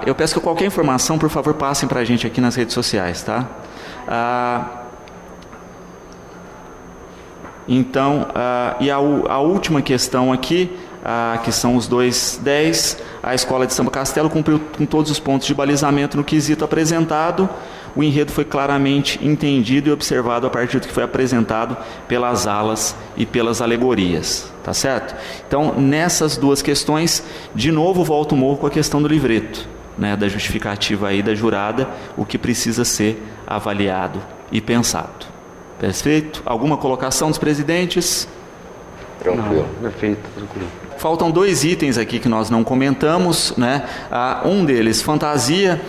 Eu peço que qualquer informação, por favor, passem para a gente aqui nas redes sociais, tá? Então, e a última questão aqui, que são os 2.10, a Escola de Samba Castelo cumpriu com todos os pontos de balizamento no quesito apresentado. O enredo foi claramente entendido e observado a partir do que foi apresentado pelas alas e pelas alegorias, tá certo? Então, nessas duas questões, de novo volta o morro com a questão do livreto, né, da justificativa aí da jurada, o que precisa ser avaliado e pensado. Perfeito? Alguma colocação dos presidentes? Tranquilo. Não, perfeito, tranquilo. Faltam 2 itens aqui que nós não comentamos, né? Um deles, fantasia,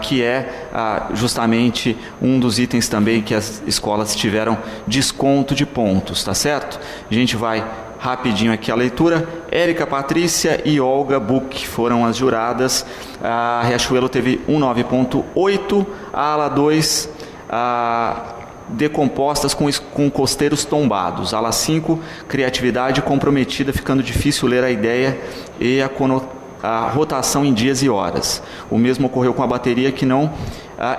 que é justamente um dos itens também que as escolas tiveram desconto de pontos, tá certo? A gente vai rapidinho aqui a leitura. Érica, Patrícia e Olga Buch foram as juradas. A Riachuelo teve 9.8, a ala 2 decompostas com costeiros tombados. Ala 5, criatividade comprometida, ficando difícil ler a ideia e a rotação em dias e horas. O mesmo ocorreu com a bateria, que não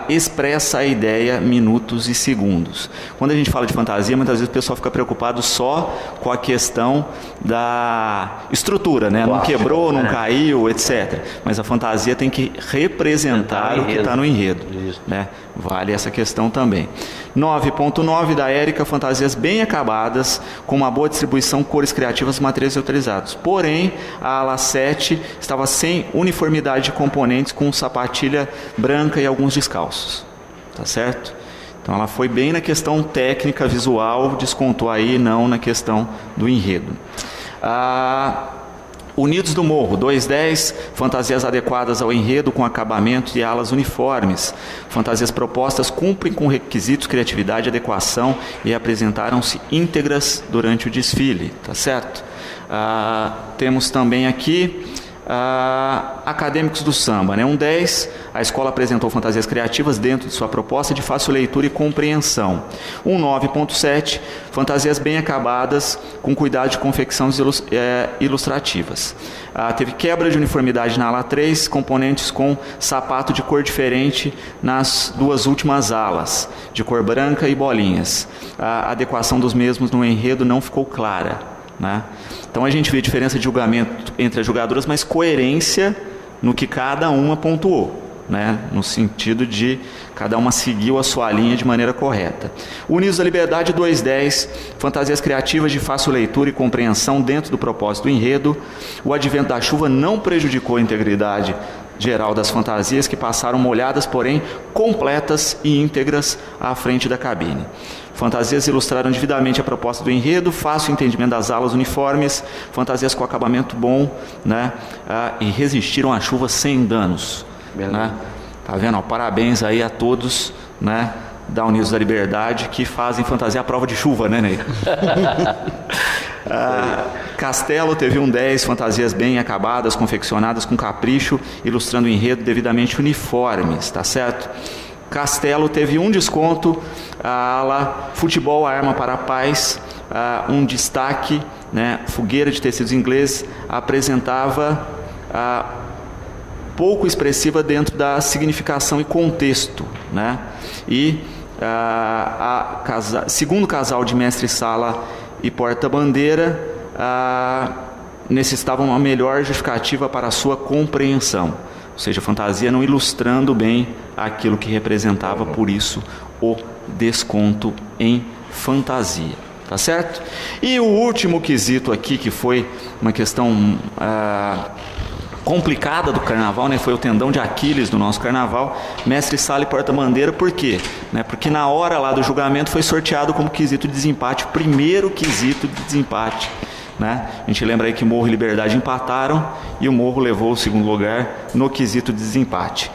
expressa a ideia minutos e segundos. Quando a gente fala de fantasia, muitas vezes o pessoal fica preocupado só com a questão da estrutura, né? Não quebrou, não caiu, etc. Mas a fantasia tem que representar o que está no enredo, né? Vale essa questão também. 9.9 da Érica, fantasias bem acabadas, com uma boa distribuição, cores criativas, materiais autorizados. Porém, a ala 7 estava sem uniformidade de componentes, com sapatilha branca e alguns descalços. Tá certo? Então ela foi bem na questão técnica, visual, descontou aí, não na questão do enredo. Unidos do Morro, 2.10, fantasias adequadas ao enredo com acabamento e alas uniformes. Fantasias propostas cumprem com requisitos, criatividade e adequação e apresentaram-se íntegras durante o desfile, tá certo? Temos também aqui acadêmicos do samba, né? 1.10, a escola apresentou fantasias criativas dentro de sua proposta de fácil leitura e compreensão. 9.7, fantasias bem acabadas com cuidado de confecção ilustrativas. Teve quebra de uniformidade na ala 3, componentes com sapato de cor diferente nas 2 últimas alas, de cor branca e bolinhas. A adequação dos mesmos no enredo não ficou clara, né? Então a gente vê diferença de julgamento entre as julgadoras, mas coerência no que cada uma pontuou, né? No sentido de cada uma seguiu a sua linha de maneira correta. Unidos da Liberdade, 2.10, fantasias criativas de fácil leitura e compreensão dentro do propósito do enredo. O advento da chuva não prejudicou a integridade geral das fantasias, que passaram molhadas, porém completas e íntegras à frente da cabine. Fantasias ilustraram devidamente a proposta do enredo, fácil entendimento das alas uniformes, fantasias com acabamento bom, né? E resistiram à chuva sem danos, né? Tá vendo? Parabéns aí a todos, né, da Unidos da Liberdade, que fazem fantasia à prova de chuva, né, Ney? Castelo teve 1.10, fantasias bem acabadas, confeccionadas com capricho, ilustrando o enredo devidamente uniformes, tá certo? Castelo teve um desconto, a ala futebol, a arma para a paz, um destaque, né, fogueira de tecidos ingleses, apresentava pouco expressiva dentro da significação e contexto, né? E segundo casal de mestre-sala e porta-bandeira, necessitavam uma melhor justificativa para a sua compreensão. Ou seja, a fantasia não ilustrando bem aquilo que representava, por isso o desconto em fantasia, tá certo? E o último quesito aqui, que foi uma questão complicada do carnaval, né? Foi o tendão de Aquiles do nosso carnaval, mestre-sala e porta-bandeira. Por quê? Né? Porque na hora lá do julgamento foi sorteado como quesito de desempate, o primeiro quesito de desempate, né? A gente lembra aí que Morro e Liberdade empataram e o Morro levou o segundo lugar no quesito de desempate.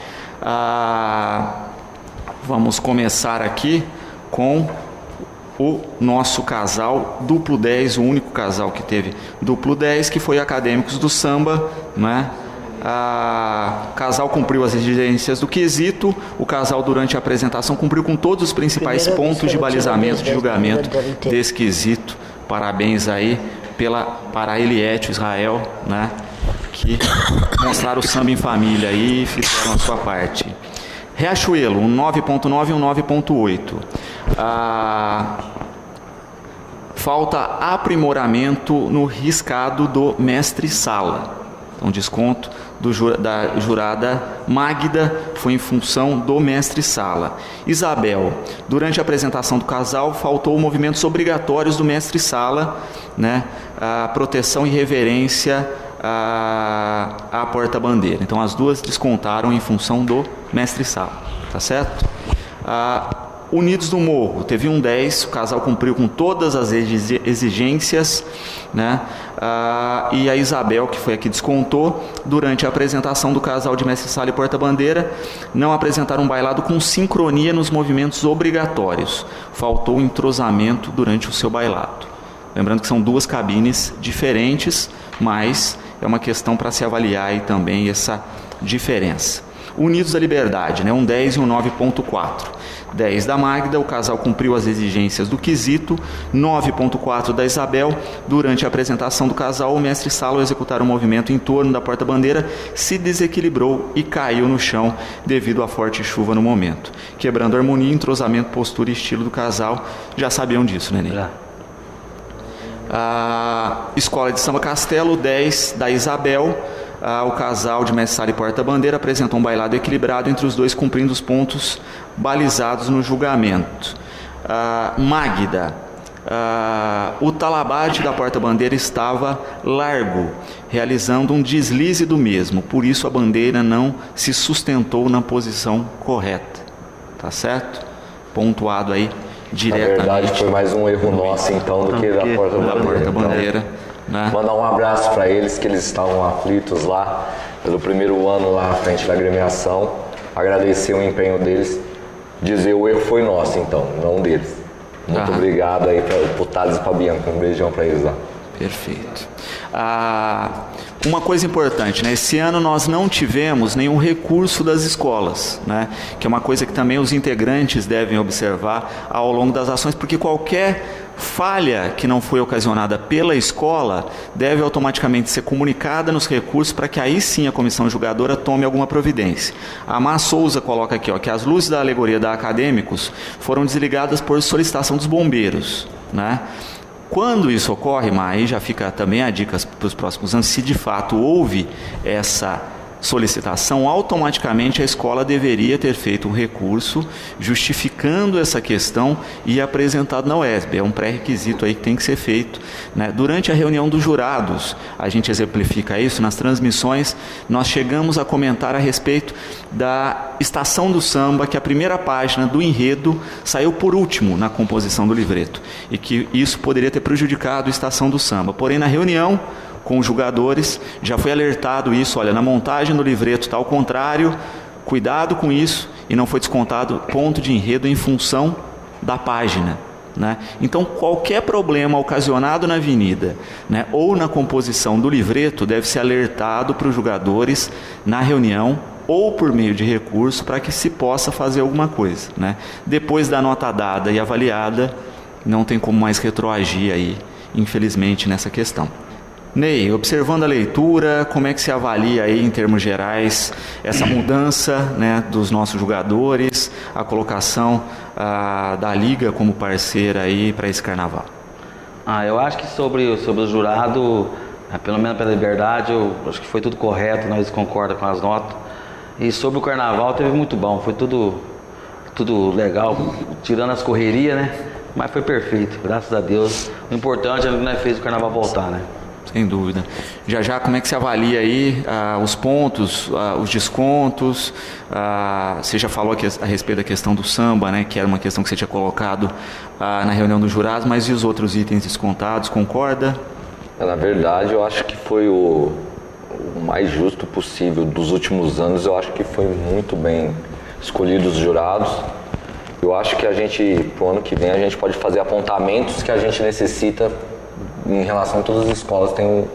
Vamos começar aqui com o nosso casal duplo 10, o único casal que teve duplo 10, que foi Acadêmicos do Samba, né? O casal cumpriu as exigências do quesito, o casal durante a apresentação cumpriu com todos os principais pontos de balizamento, de julgamento desse quesito. Parabéns aí para Eliette, Israel, né? Que mostraram o samba em família aí e fizeram a sua parte. Riachuelo, um 9.9 e um 9.8. Falta aprimoramento no riscado do mestre-sala. Então, desconto da jurada Magda foi em função do mestre-sala. Isabel, durante a apresentação do casal, faltou movimentos obrigatórios do mestre-sala, né? A proteção e reverência à porta-bandeira. Então, as duas descontaram em função do mestre-sala, tá certo? Unidos do Morro, teve um 10, o casal cumpriu com todas as exigências, né? E a Isabel, que foi a que descontou, durante a apresentação do casal de mestre-sala e porta-bandeira, não apresentaram um bailado com sincronia nos movimentos obrigatórios. Faltou entrosamento durante o seu bailado. Lembrando que são duas cabines diferentes, mas é uma questão para se avaliar aí também essa diferença. Unidos da Liberdade, né? Um 10 e um 9.4. 10 da Magda, o casal cumpriu as exigências do quesito. 9.4 da Isabel, durante a apresentação do casal, o mestre-sala, ao executar um movimento em torno da porta-bandeira, se desequilibrou e caiu no chão devido à forte chuva no momento, quebrando a harmonia, entrosamento, postura e estilo do casal. Já sabiam disso, né, Ney? Já. Escola de Samba Castelo, 10 da Isabel. O casal de mestre-sala e porta-bandeira apresentou um bailado equilibrado entre os dois, cumprindo os pontos balizados no julgamento. Magda, o talabarte da porta-bandeira estava largo, realizando um deslize do mesmo, por isso a bandeira não se sustentou na posição correta. Tá certo? Pontuado aí diretamente. Na verdade foi mais um erro nosso então do que da porta-bandeira. Né? Mandar um abraço para eles, que eles estavam aflitos lá pelo primeiro ano lá à frente da agremiação. Agradecer o empenho deles, dizer o erro foi nosso então, não deles. Muito obrigado aí pro Thales e pra Bianca, um beijão para eles lá. Perfeito. Uma coisa importante, né? Esse ano nós não tivemos nenhum recurso das escolas, né? Que é uma coisa que também os integrantes devem observar ao longo das ações, porque qualquer falha que não foi ocasionada pela escola deve automaticamente ser comunicada nos recursos para que aí sim a comissão julgadora tome alguma providência. A Má Souza coloca aqui, que as luzes da alegoria da Acadêmicos foram desligadas por solicitação dos bombeiros, né? Quando isso ocorre, aí já fica também a dica para os próximos anos, se de fato houve essa solicitação, automaticamente a escola deveria ter feito um recurso justificando essa questão e apresentado na UESB. É um pré-requisito aí que tem que ser feito, né? Durante a reunião dos jurados, a gente exemplifica isso nas transmissões. Nós chegamos a comentar a respeito da Estação do Samba, que a primeira página do enredo saiu por último na composição do livreto e que isso poderia ter prejudicado a Estação do Samba. Porém, na reunião com os julgadores, já foi alertado isso, olha, na montagem do livreto está ao contrário, cuidado com isso, e não foi descontado ponto de enredo em função da página, né? Então, qualquer problema ocasionado na avenida, né, ou na composição do livreto deve ser alertado para os julgadores na reunião ou por meio de recurso para que se possa fazer alguma coisa, né? Depois da nota dada e avaliada, não tem como mais retroagir aí, infelizmente, nessa questão. Ney, observando a leitura, como é que se avalia aí em termos gerais essa mudança, né, dos nossos jogadores, a colocação da Liga como parceira aí para esse carnaval? Eu acho que sobre o jurado, pelo menos pela Liberdade, eu acho que foi tudo correto, nós concordamos com as notas. E sobre o carnaval teve muito bom, foi tudo legal, tirando as correrias, né? Mas foi perfeito, graças a Deus. O importante é que nós fez o carnaval voltar, né? Sem dúvida. Já, como é que você avalia aí os pontos, os descontos? Você já falou aqui a respeito da questão do samba, né? Que era uma questão que você tinha colocado na reunião dos jurados, mas e os outros itens descontados, concorda? Na verdade, eu acho que foi o mais justo possível dos últimos anos. Eu acho que foi muito bem escolhido os jurados. Eu acho que a gente, pro ano que vem, a gente pode fazer apontamentos que a gente necessita em relação a todas as escolas. Tem um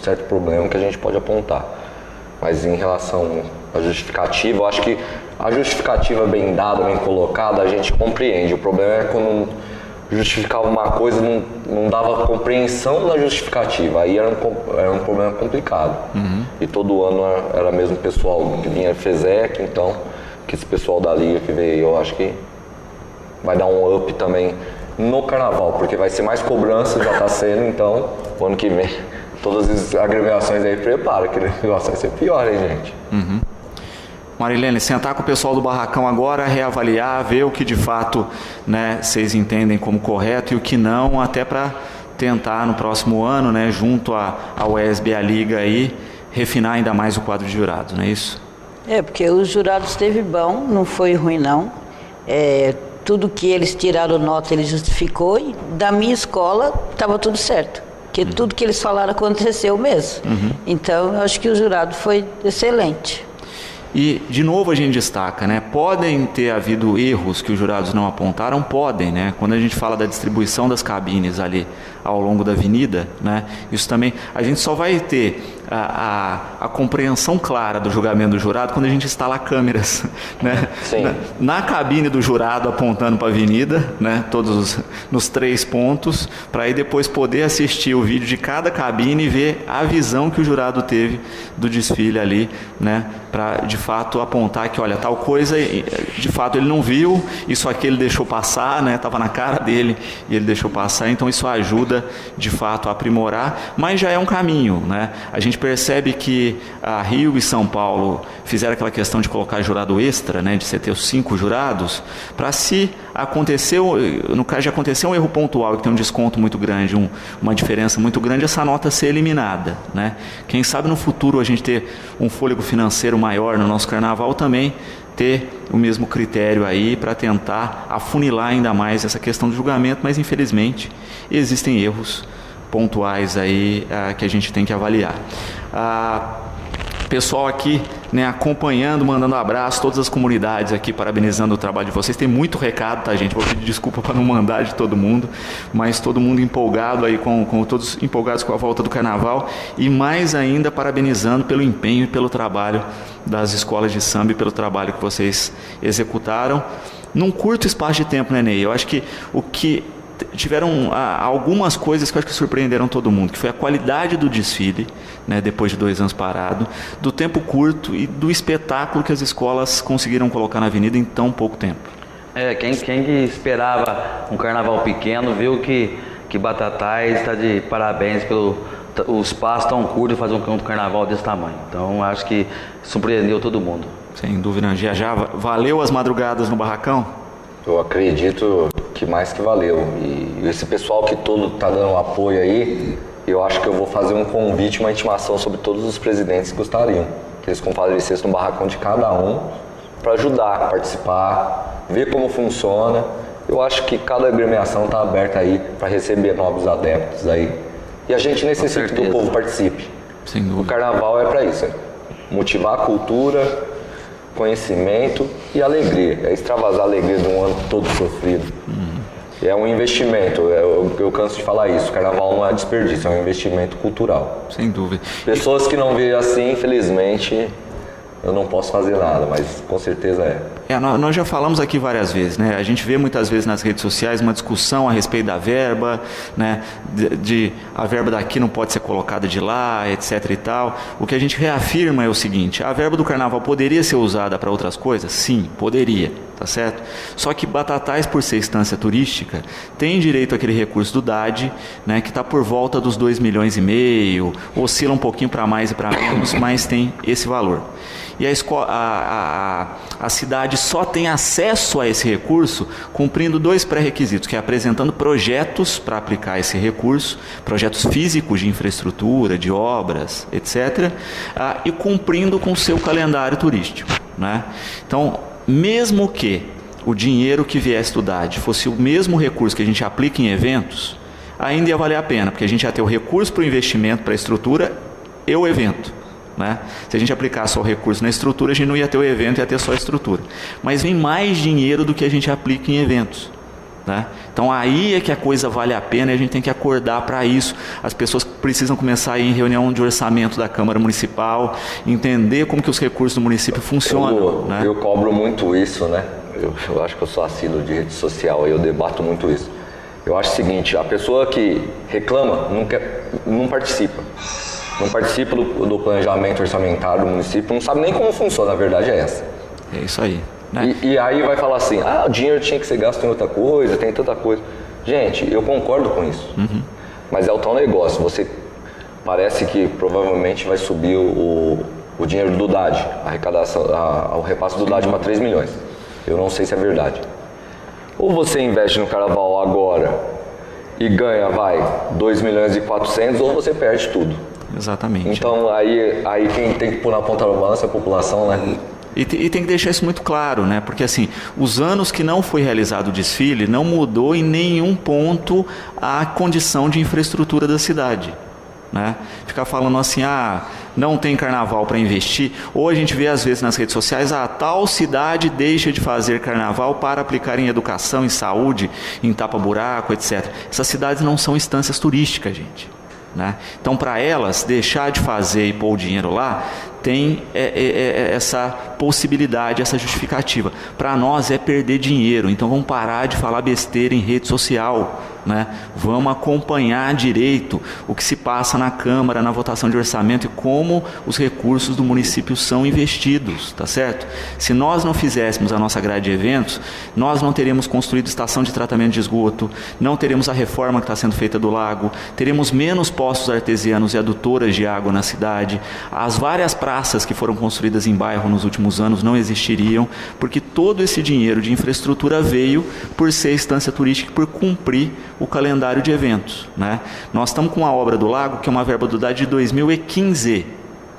certo problema que a gente pode apontar. Mas em relação à justificativa, eu acho que a justificativa bem dada, bem colocada, a gente compreende. O problema é quando justificava uma coisa e não dava compreensão da justificativa. Aí era um problema complicado. E todo ano era mesmo pessoal que vinha FESEC, então, que esse pessoal da Liga que veio, eu acho que vai dar um up também no carnaval, porque vai ser mais cobrança, já está sendo, então, o ano que vem, todas as agremiações aí prepara, que o negócio vai ser pior, hein, gente? Marilene, sentar com o pessoal do Barracão agora, reavaliar, ver o que de fato, né, vocês entendem como correto e o que não, até para tentar no próximo ano, né, junto à UESB e à Liga aí, refinar ainda mais o quadro de jurados, não é isso? Porque os jurados esteve bom, não foi ruim não. Tudo que eles tiraram nota, ele justificou, e da minha escola estava tudo certo. Porque tudo que eles falaram aconteceu mesmo. Então, eu acho que o jurado foi excelente. E, de novo, a gente destaca, né? Podem ter havido erros que os jurados não apontaram? Podem, né? Quando a gente fala da distribuição das cabines ali ao longo da avenida, né? Isso também, a gente só vai ter a compreensão clara do julgamento do jurado quando a gente instalar câmeras, né? Sim. Na cabine do jurado apontando para a avenida, né? Todos nos 3 pontos, para aí depois poder assistir o vídeo de cada cabine e ver a visão que o jurado teve do desfile ali, né? Para de fato apontar que, olha, tal coisa, de fato ele não viu, isso aqui ele deixou passar, né? Estava na cara dele e ele deixou passar, então isso ajuda de fato a aprimorar, mas já é um caminho, né? A gente percebe que a Rio e São Paulo fizeram aquela questão de colocar jurado extra, né? De você ter os 5 jurados, para se acontecer, no caso de acontecer um erro pontual que tem um desconto muito grande, uma diferença muito grande, essa nota ser eliminada, né? Quem sabe no futuro a gente ter um fôlego financeiro maior no nosso carnaval também ter o mesmo critério aí para tentar afunilar ainda mais essa questão do julgamento, mas infelizmente existem erros pontuais aí que a gente tem que avaliar. Pessoal aqui, né, acompanhando, mandando abraço, todas as comunidades aqui parabenizando o trabalho de vocês. Tem muito recado, tá, gente? Vou pedir desculpa para não mandar de todo mundo, mas todo mundo empolgado aí, todos empolgados com a volta do carnaval e mais ainda parabenizando pelo empenho e pelo trabalho das escolas de samba e pelo trabalho que vocês executaram num curto espaço de tempo, né, Ney? Eu acho que tiveram algumas coisas que eu acho que surpreenderam todo mundo, que foi a qualidade do desfile, né, depois de 2 anos parado, do tempo curto e do espetáculo que as escolas conseguiram colocar na avenida em tão pouco tempo. Quem esperava um carnaval pequeno viu que Batatais está de parabéns pelo o espaço tão curto e fazer um carnaval desse tamanho. Então acho que surpreendeu todo mundo. Sem dúvida, já valeu as madrugadas no Barracão? Eu acredito que mais que valeu. E esse pessoal que todo está dando apoio aí, eu acho que eu vou fazer um convite, uma intimação sobre todos os presidentes que gostariam, que eles comparecessem no barracão de cada um para ajudar, participar, ver como funciona. Eu acho que cada agremiação está aberta aí para receber novos adeptos aí. E a gente necessita que o povo participe. Sem dúvida. O carnaval é para isso, motivar a cultura, conhecimento e alegria. É extravasar a alegria de um ano todo sofrido. É um investimento, eu canso de falar isso. O carnaval não é desperdício, é um investimento cultural. Sem dúvida. Pessoas que não veem assim, infelizmente, eu não posso fazer nada, mas com certeza é. Nós já falamos aqui várias vezes, né? A gente vê muitas vezes nas redes sociais uma discussão a respeito da verba, né? A verba daqui não pode ser colocada de lá, etc e tal. O que a gente reafirma é o seguinte: a verba do carnaval poderia ser usada para outras coisas? Sim, poderia. tá certo? Só que Batatais, por ser instância turística, tem direito àquele recurso do DAD, né, que está por volta dos 2,5 milhões, oscila um pouquinho para mais e para menos, mas tem esse valor. E a cidade só tem acesso a esse recurso cumprindo 2 pré-requisitos, que é apresentando projetos para aplicar esse recurso, projetos físicos de infraestrutura, de obras, etc., e cumprindo com o seu calendário turístico, né? Então, mesmo que o dinheiro que viesse do DAD fosse o mesmo recurso que a gente aplica em eventos, ainda ia valer a pena, porque a gente ia ter o recurso para o investimento, para a estrutura e o evento, né? Se a gente aplicasse só o recurso na estrutura, a gente não ia ter o evento, ia ter só a estrutura. Mas vem mais dinheiro do que a gente aplica em eventos, né? Então aí é que a coisa vale a pena e a gente tem que acordar para isso. As pessoas precisam começar a ir em reunião de orçamento da Câmara Municipal, entender como que os recursos do município funcionam, né? Eu cobro muito isso, né? Eu acho que eu sou assíduo de rede social e eu debato muito isso. Eu acho o seguinte, a pessoa que reclama não participa. Não participa do planejamento orçamentário do município, não sabe nem como funciona, a verdade é essa. É isso aí, né? E aí vai falar assim, o dinheiro tinha que ser gasto em outra coisa, tem tanta coisa. Gente, eu concordo com isso. Mas é o tal negócio, parece que provavelmente vai subir o dinheiro do DAD, a arrecadação, o repasse do DAD para 3 milhões. Eu não sei se é verdade. Ou você investe no carnaval agora e ganha, 2 milhões e 400, ou você perde tudo. Exatamente. Então aí quem tem que pôr na ponta da balança é a população, né? E tem que deixar isso muito claro, né? Porque assim, os anos que não foi realizado o desfile não mudou em nenhum ponto a condição de infraestrutura da cidade, né? Ficar falando assim, não tem carnaval para investir, ou a gente vê às vezes nas redes sociais, tal cidade deixa de fazer carnaval para aplicar em educação, em saúde, em tapa-buraco, etc. Essas cidades não são instâncias turísticas, gente, né? Então, para elas, deixar de fazer e pôr o dinheiro lá, tem essa possibilidade, essa justificativa. Para nós é perder dinheiro, então vamos parar de falar besteira em rede social, né? Vamos acompanhar direito o que se passa na Câmara, na votação de orçamento e como os recursos do município são investidos, tá certo? Se nós não fizéssemos a nossa grade de eventos, nós não teríamos construído estação de tratamento de esgoto, não teríamos a reforma que está sendo feita do lago, teríamos menos poços artesianos e adutoras de água na cidade, as várias praças que foram construídas em bairro nos últimos anos não existiriam, porque todo esse dinheiro de infraestrutura veio por ser instância turística e por cumprir o calendário de eventos, né? Nós estamos com a obra do lago, que é uma verba do DAD de 2015,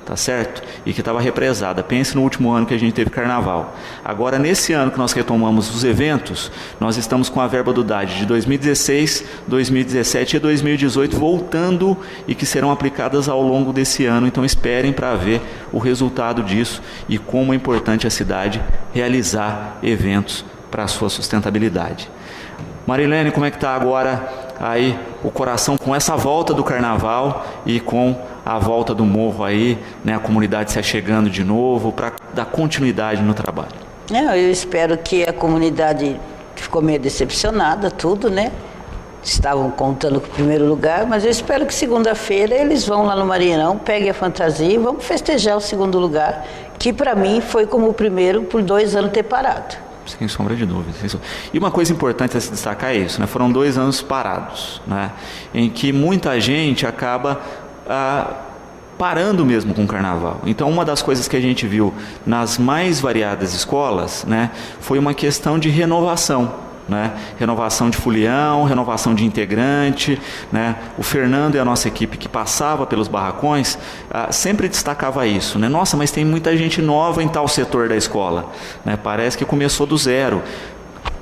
tá certo? E que estava represada. Pense no último ano que a gente teve carnaval. Agora, nesse ano que nós retomamos os eventos, nós estamos com a verba do DAD de 2016, 2017 e 2018 voltando e que serão aplicadas ao longo desse ano. Então, esperem para ver o resultado disso e como é importante a cidade realizar eventos para a sua sustentabilidade. Marilene, como é que está agora aí o coração com essa volta do carnaval e com a volta do morro aí, né, a comunidade se achegando de novo para dar continuidade no trabalho? Eu espero que a comunidade ficou meio decepcionada, tudo, né? Estavam contando com o primeiro lugar, mas eu espero que segunda-feira eles vão lá no Marinhão, peguem a fantasia e vamos festejar o segundo lugar, que para mim foi como o primeiro por 2 anos ter parado. Sem sombra de dúvida. E uma coisa importante a se destacar é isso, né? Foram 2 anos parados, né? Em que muita gente acaba parando mesmo com o carnaval. Então, uma das coisas que a gente viu nas mais variadas escolas, né, foi uma questão de renovação, né? Renovação de folião, renovação de integrante, né? O Fernando e a nossa equipe que passava pelos barracões sempre destacava isso, né? Nossa, mas tem muita gente nova em tal setor da escola, né? Parece que começou do zero.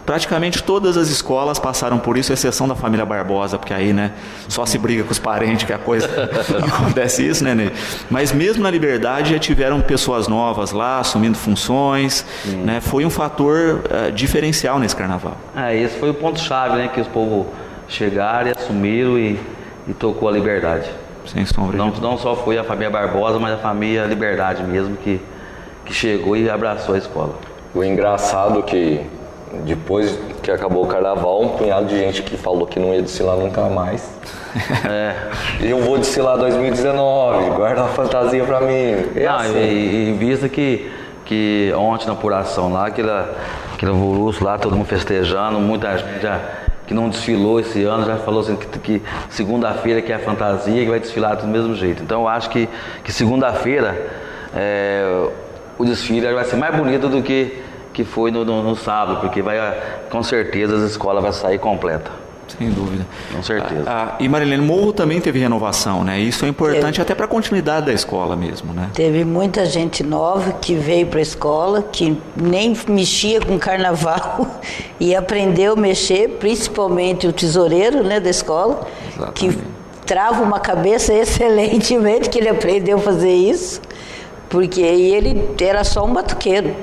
Praticamente todas as escolas passaram por isso, exceção da família Barbosa, porque aí, né, só se briga com os parentes que a coisa acontece isso, né, Ney? Mas mesmo na Liberdade já tiveram pessoas novas lá, assumindo funções, né? Foi um fator diferencial nesse carnaval. Esse foi o ponto-chave, né, que os povos chegaram e assumiram e tocou a Liberdade. Sem sombra. Não só foi a família Barbosa, mas a família Liberdade mesmo, que chegou e abraçou a escola. O engraçado é que depois que acabou o carnaval, um punhado de gente que falou que não ia desfilar nunca mais. Eu vou desfilar 2019, guarda uma fantasia pra mim. Em vista que que ontem na apuração lá, aquele alvoroço lá, todo mundo festejando, muita gente já que não desfilou esse ano já falou assim que segunda-feira que é a fantasia, que vai desfilar do mesmo jeito. Então eu acho que segunda-feira o desfile vai ser mais bonito do que foi no sábado, porque com certeza a escola vai sair completa. Sem dúvida. Com certeza. E Marilene, Morro também teve renovação, né? Isso é importante até para a continuidade da escola mesmo, né? Teve muita gente nova que veio para a escola, que nem mexia com carnaval e aprendeu a mexer, principalmente o tesoureiro, né, da escola. Exatamente. Que trava uma cabeça excelentemente que ele aprendeu a fazer isso, porque ele era só um batuqueiro.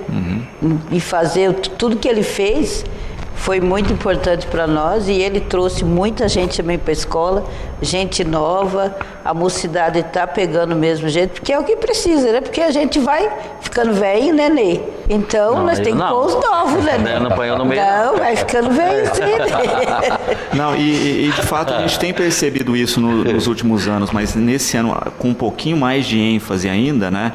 E fazer tudo que ele fez foi muito importante para nós, e ele trouxe muita gente também para a escola, gente nova, a mocidade está pegando o mesmo jeito, porque é o que precisa, né? Porque a gente vai ficando velho, né, Ney? Então nós temos que pôr os novos, né? Não apanhou no meio. Não, vai ficando velho sim. Não, e de fato a gente tem percebido isso nos últimos anos, mas nesse ano com um pouquinho mais de ênfase ainda, né?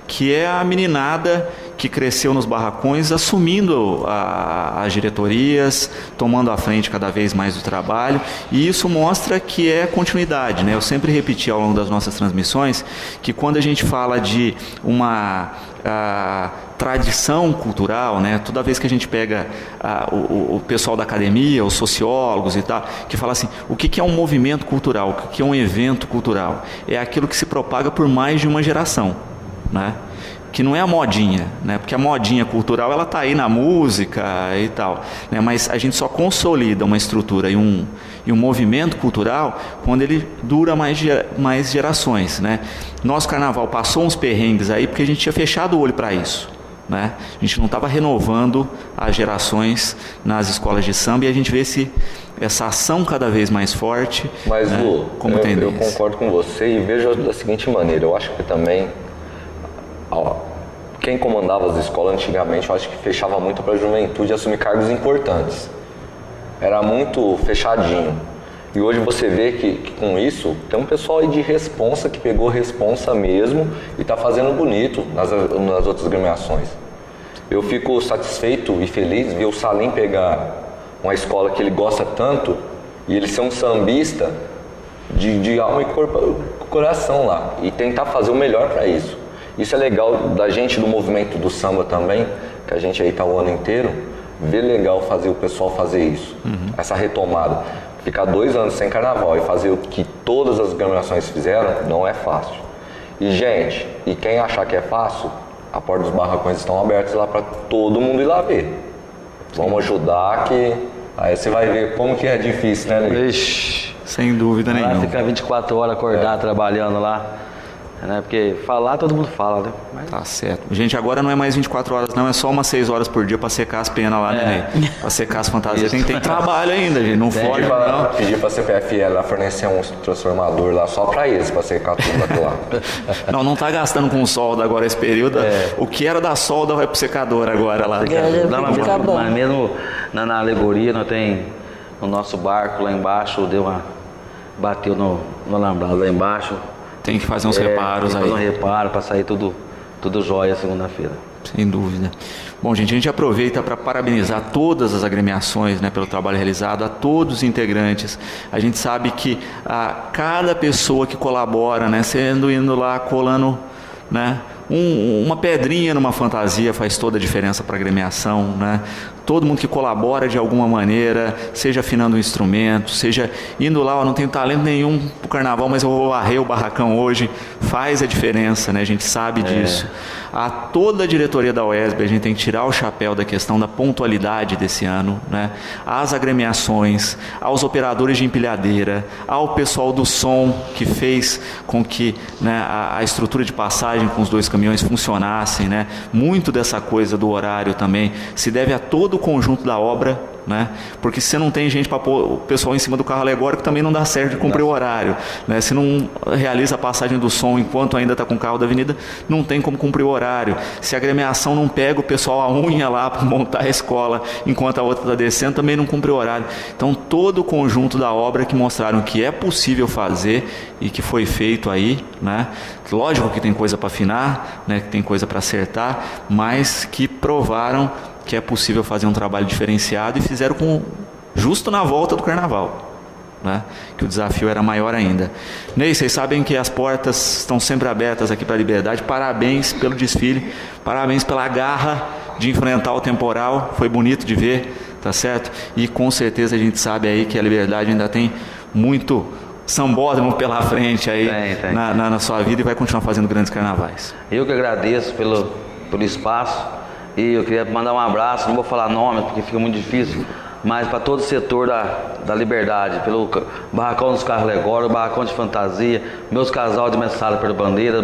Que é a meninada que cresceu nos barracões, assumindo as diretorias, tomando a frente cada vez mais do trabalho, e isso mostra que é continuidade, né? Eu sempre repeti ao longo das nossas transmissões que quando a gente fala de uma tradição cultural, né? Toda vez que a gente pega o pessoal da academia, os sociólogos e tal, que fala assim, o que é um movimento cultural, o que é um evento cultural? É aquilo que se propaga por mais de uma geração, né? Que não é a modinha, né? Porque a modinha cultural ela está aí na música e tal, né? Mas a gente só consolida uma estrutura e um movimento cultural quando ele dura mais gerações, né? Nosso carnaval passou uns perrengues aí porque a gente tinha fechado o olho para isso, né? A gente não estava renovando as gerações nas escolas de samba, e a gente vê essa ação cada vez mais forte. Mas, né? Lu, Como eu concordo com você e vejo da seguinte maneira, eu acho que também quem comandava as escolas antigamente, eu acho que fechava muito para a juventude assumir cargos importantes. Era muito fechadinho. E hoje você vê que com isso tem um pessoal aí de responsa que pegou responsa mesmo e está fazendo bonito nas outras agremiações. Eu fico satisfeito e feliz ver o Salim pegar uma escola que ele gosta tanto e ele ser um sambista de alma e coração lá e tentar fazer o melhor para isso. Isso é legal da gente do movimento do samba também, que a gente aí tá o ano inteiro, ver legal fazer o pessoal fazer isso, essa retomada. Ficar 2 anos sem carnaval e fazer o que todas as agremiações fizeram, não é fácil. E gente, quem achar que é fácil, a porta dos barracões estão abertas lá para todo mundo ir lá ver. Vamos ajudar que aí você vai ver como que é difícil, né, Luiz? Ixi, sem dúvida nenhuma. Ficar 24 horas acordado trabalhando lá. Né? Porque falar todo mundo fala, né? Mas... Tá certo. Gente, agora não é mais 24 horas não, é só umas 6 horas por dia para secar as penas lá, né? Para secar as fantasias. Tem trabalho ainda, gente, não foge não. Pedir para a CPFL lá fornecer um transformador lá só para eles, para secar tudo aquilo lá. Não tá gastando com solda agora esse período. O que era da solda vai pro secador agora lá. Mas mesmo na alegoria, nós tem o nosso barco lá embaixo, bateu no alambrado lá embaixo. Tem que fazer uns reparos aí. Fazer um reparo para sair tudo jóia segunda-feira. Sem dúvida. Bom, gente, a gente aproveita para parabenizar todas as agremiações, né, pelo trabalho realizado, a todos os integrantes. A gente sabe que cada pessoa que colabora, né, indo lá, colando, né, uma pedrinha numa fantasia faz toda a diferença para a agremiação, né? Todo mundo que colabora de alguma maneira, seja afinando um instrumento, seja indo lá, não tenho talento nenhum pro carnaval, mas eu vou varrer o barracão hoje, faz a diferença, né? A gente sabe disso. A toda a diretoria da UESB, a gente tem que tirar o chapéu da questão da pontualidade desse ano, né? Às agremiações, aos operadores de empilhadeira, ao pessoal do som que fez com que, né, a estrutura de passagem com os 2 caminhões funcionassem, né? Muito dessa coisa do horário também se deve a todo o conjunto da obra né? Porque se você não tem gente para pôr o pessoal em cima do carro alegórico, também não dá certo de cumprir o horário, né? Se não realiza a passagem do som enquanto ainda está com o carro da avenida, não tem como cumprir o horário. Se a agremiação não pega o pessoal a unha lá para montar a escola enquanto a outra está descendo, também não cumpre o horário. Então, todo o conjunto da obra que mostraram que é possível fazer e que foi feito aí, né? Lógico que tem coisa para afinar, né? Que tem coisa para acertar, mas que provaram que é possível fazer um trabalho diferenciado e fizeram justo na volta do carnaval, né? Que o desafio era maior ainda. Ney, vocês sabem que as portas estão sempre abertas aqui para a Liberdade. Parabéns pelo desfile, parabéns pela garra de enfrentar o temporal, foi bonito de ver, tá certo? E com certeza a gente sabe aí que a Liberdade ainda tem muito sambódromo pela frente aí tem. Na sua vida e vai continuar fazendo grandes carnavais. Eu que agradeço pelo espaço e eu queria mandar um abraço, não vou falar nome porque fica muito difícil, mas para todo o setor da Liberdade, pelo barracão dos carros alegóricos, barracão de fantasia, meus casal de mestre pela bandeira,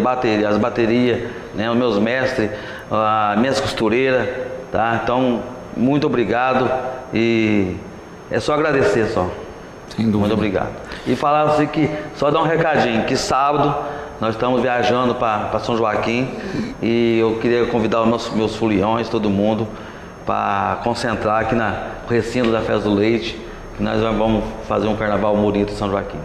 as baterias, né, os meus mestres, minhas costureiras, tá? Então, muito obrigado e é só agradecer só. Sem dúvida. Muito obrigado. E falar assim que, só dar um recadinho, que sábado nós estamos viajando para São Joaquim e eu queria convidar os meus foliões, todo mundo, para concentrar aqui no recinto da Festa do Leite, que nós vamos fazer um carnaval bonito em São Joaquim.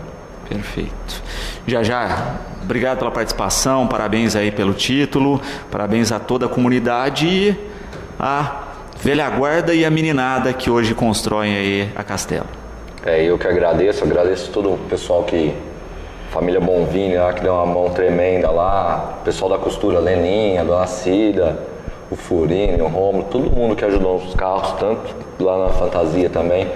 Perfeito. Já, obrigado pela participação, parabéns aí pelo título, parabéns a toda a comunidade e a velha guarda e a meninada que hoje constroem aí a Castelo. Eu que agradeço todo o pessoal família Bonvini lá, que deu uma mão tremenda lá, o pessoal da costura, Leninha, Dona Cida, o Furini, o Romulo, todo mundo que ajudou nos carros, tanto lá na fantasia também.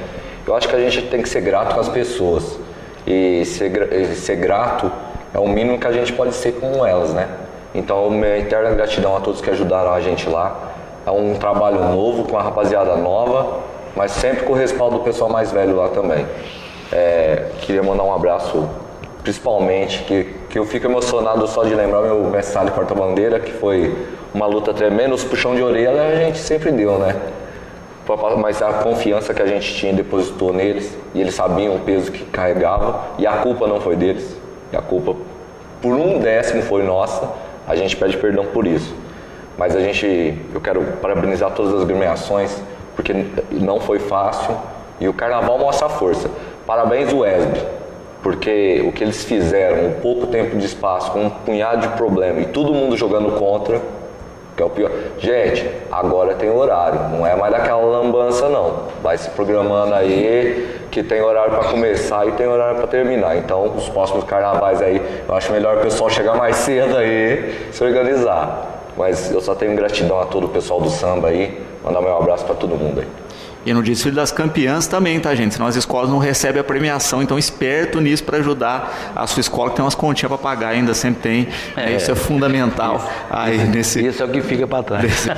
Eu acho que a gente tem que ser grato com as pessoas. E ser grato é o mínimo que a gente pode ser com elas, né? Então, minha eterna gratidão a todos que ajudaram a gente lá. É um trabalho novo, com a rapaziada nova, mas sempre com o respaldo do pessoal mais velho lá também. Queria mandar um abraço, principalmente, que eu fico emocionado só de lembrar meu mestre porta-bandeira, que foi uma luta tremenda. Os puxão de orelha a gente sempre deu, né? Mas a confiança que a gente tinha depositou neles, e eles sabiam o peso que carregava, e a culpa não foi deles, e a culpa por 1/10 foi nossa. A gente pede perdão por isso, mas eu quero parabenizar todas as agremiações, porque não foi fácil, e o carnaval mostra a força. Parabéns o ESB, porque o que eles fizeram, em pouco tempo de espaço, com um punhado de problema, e todo mundo jogando contra, que é o pior. Gente, agora tem horário, não é mais daquela lambança não. Vai se programando aí, que tem horário para começar e tem horário para terminar. Então, os próximos carnavais aí, eu acho melhor o pessoal chegar mais cedo aí, se organizar. Mas eu só tenho gratidão a todo o pessoal do samba aí, mandar meu abraço para todo mundo aí. E no desfile das campeãs também, tá, gente? Senão as escolas não recebem a premiação, então esperto nisso para ajudar a sua escola, que tem umas continhas para pagar, ainda sempre tem. Isso é fundamental. Isso é o que fica para trás.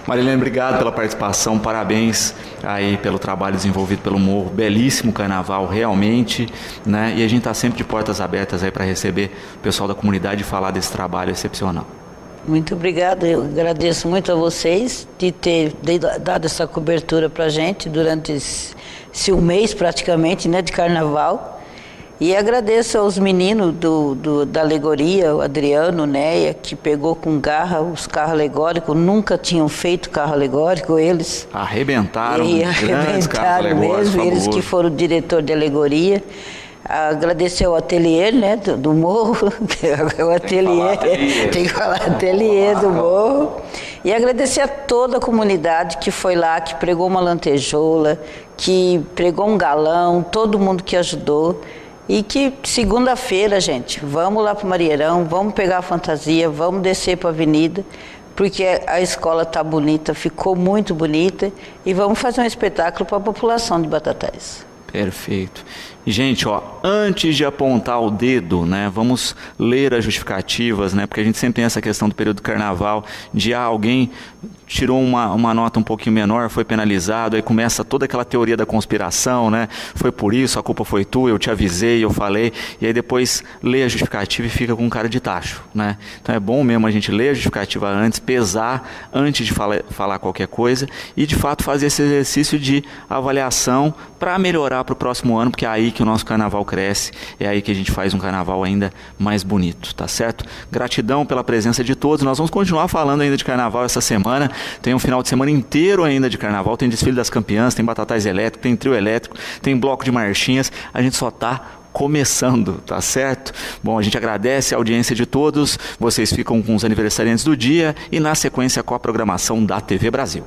Marilene, obrigado pela participação, parabéns aí pelo trabalho desenvolvido pelo Morro, belíssimo carnaval, realmente, né? E a gente está sempre de portas abertas aí para receber o pessoal da comunidade e falar desse trabalho excepcional. Muito obrigada, eu agradeço muito a vocês de ter dado essa cobertura para a gente durante esse mês praticamente, né, de carnaval. E agradeço aos meninos da alegoria, o Adriano, Neia, que pegou com garra os carros alegóricos, nunca tinham feito carro alegórico, eles arrebentaram grandes carros alegóricos, mesmo, eles que foram o diretor de alegoria. Agradecer ao ateliê, né, do Morro, o ateliê, tem que falar ateliê do Morro, e agradecer a toda a comunidade que foi lá, que pregou uma lantejoula, que pregou um galão, todo mundo que ajudou, e que segunda-feira, gente, vamos lá para o Marieirão, vamos pegar a fantasia, vamos descer para a avenida, porque a escola está bonita, ficou muito bonita, e vamos fazer um espetáculo para a população de Batatais. Perfeito. Gente, ó, antes de apontar o dedo, né, vamos ler as justificativas, né, porque a gente sempre tem essa questão do período do carnaval, de alguém tirou uma nota um pouquinho menor, foi penalizado, aí começa toda aquela teoria da conspiração, né, foi por isso, a culpa foi tua, eu te avisei, eu falei, e aí depois lê a justificativa e fica com cara de tacho, né. Então é bom mesmo a gente ler a justificativa antes, pesar antes de falar qualquer coisa e de fato fazer esse exercício de avaliação para melhorar para o próximo ano, porque é aí que o nosso carnaval cresce, é aí que a gente faz um carnaval ainda mais bonito, tá certo? Gratidão pela presença de todos, nós vamos continuar falando ainda de carnaval essa semana, tem um final de semana inteiro ainda de carnaval, tem desfile das campeãs, tem batatais elétricos, tem trio elétrico, tem bloco de marchinhas, a gente só está começando, tá certo? Bom, a gente agradece a audiência de todos, vocês ficam com os aniversariantes do dia e na sequência com a programação da TV Brasil.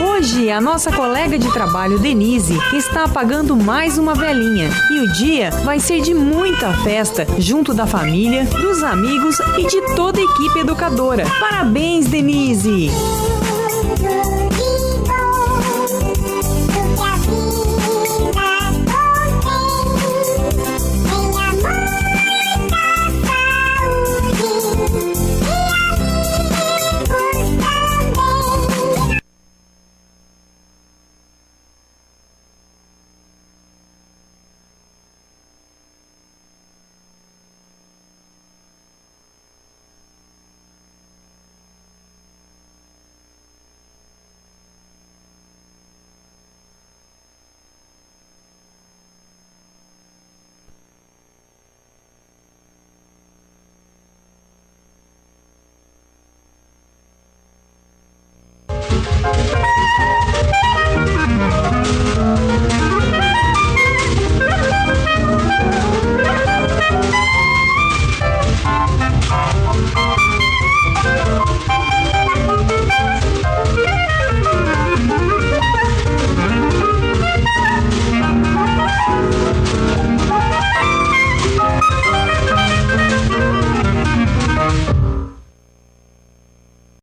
Hoje, a nossa colega de trabalho, Denise, está apagando mais uma velinha e o dia vai ser de muita festa, junto da família, dos amigos e de toda a equipe educadora. Parabéns, Denise!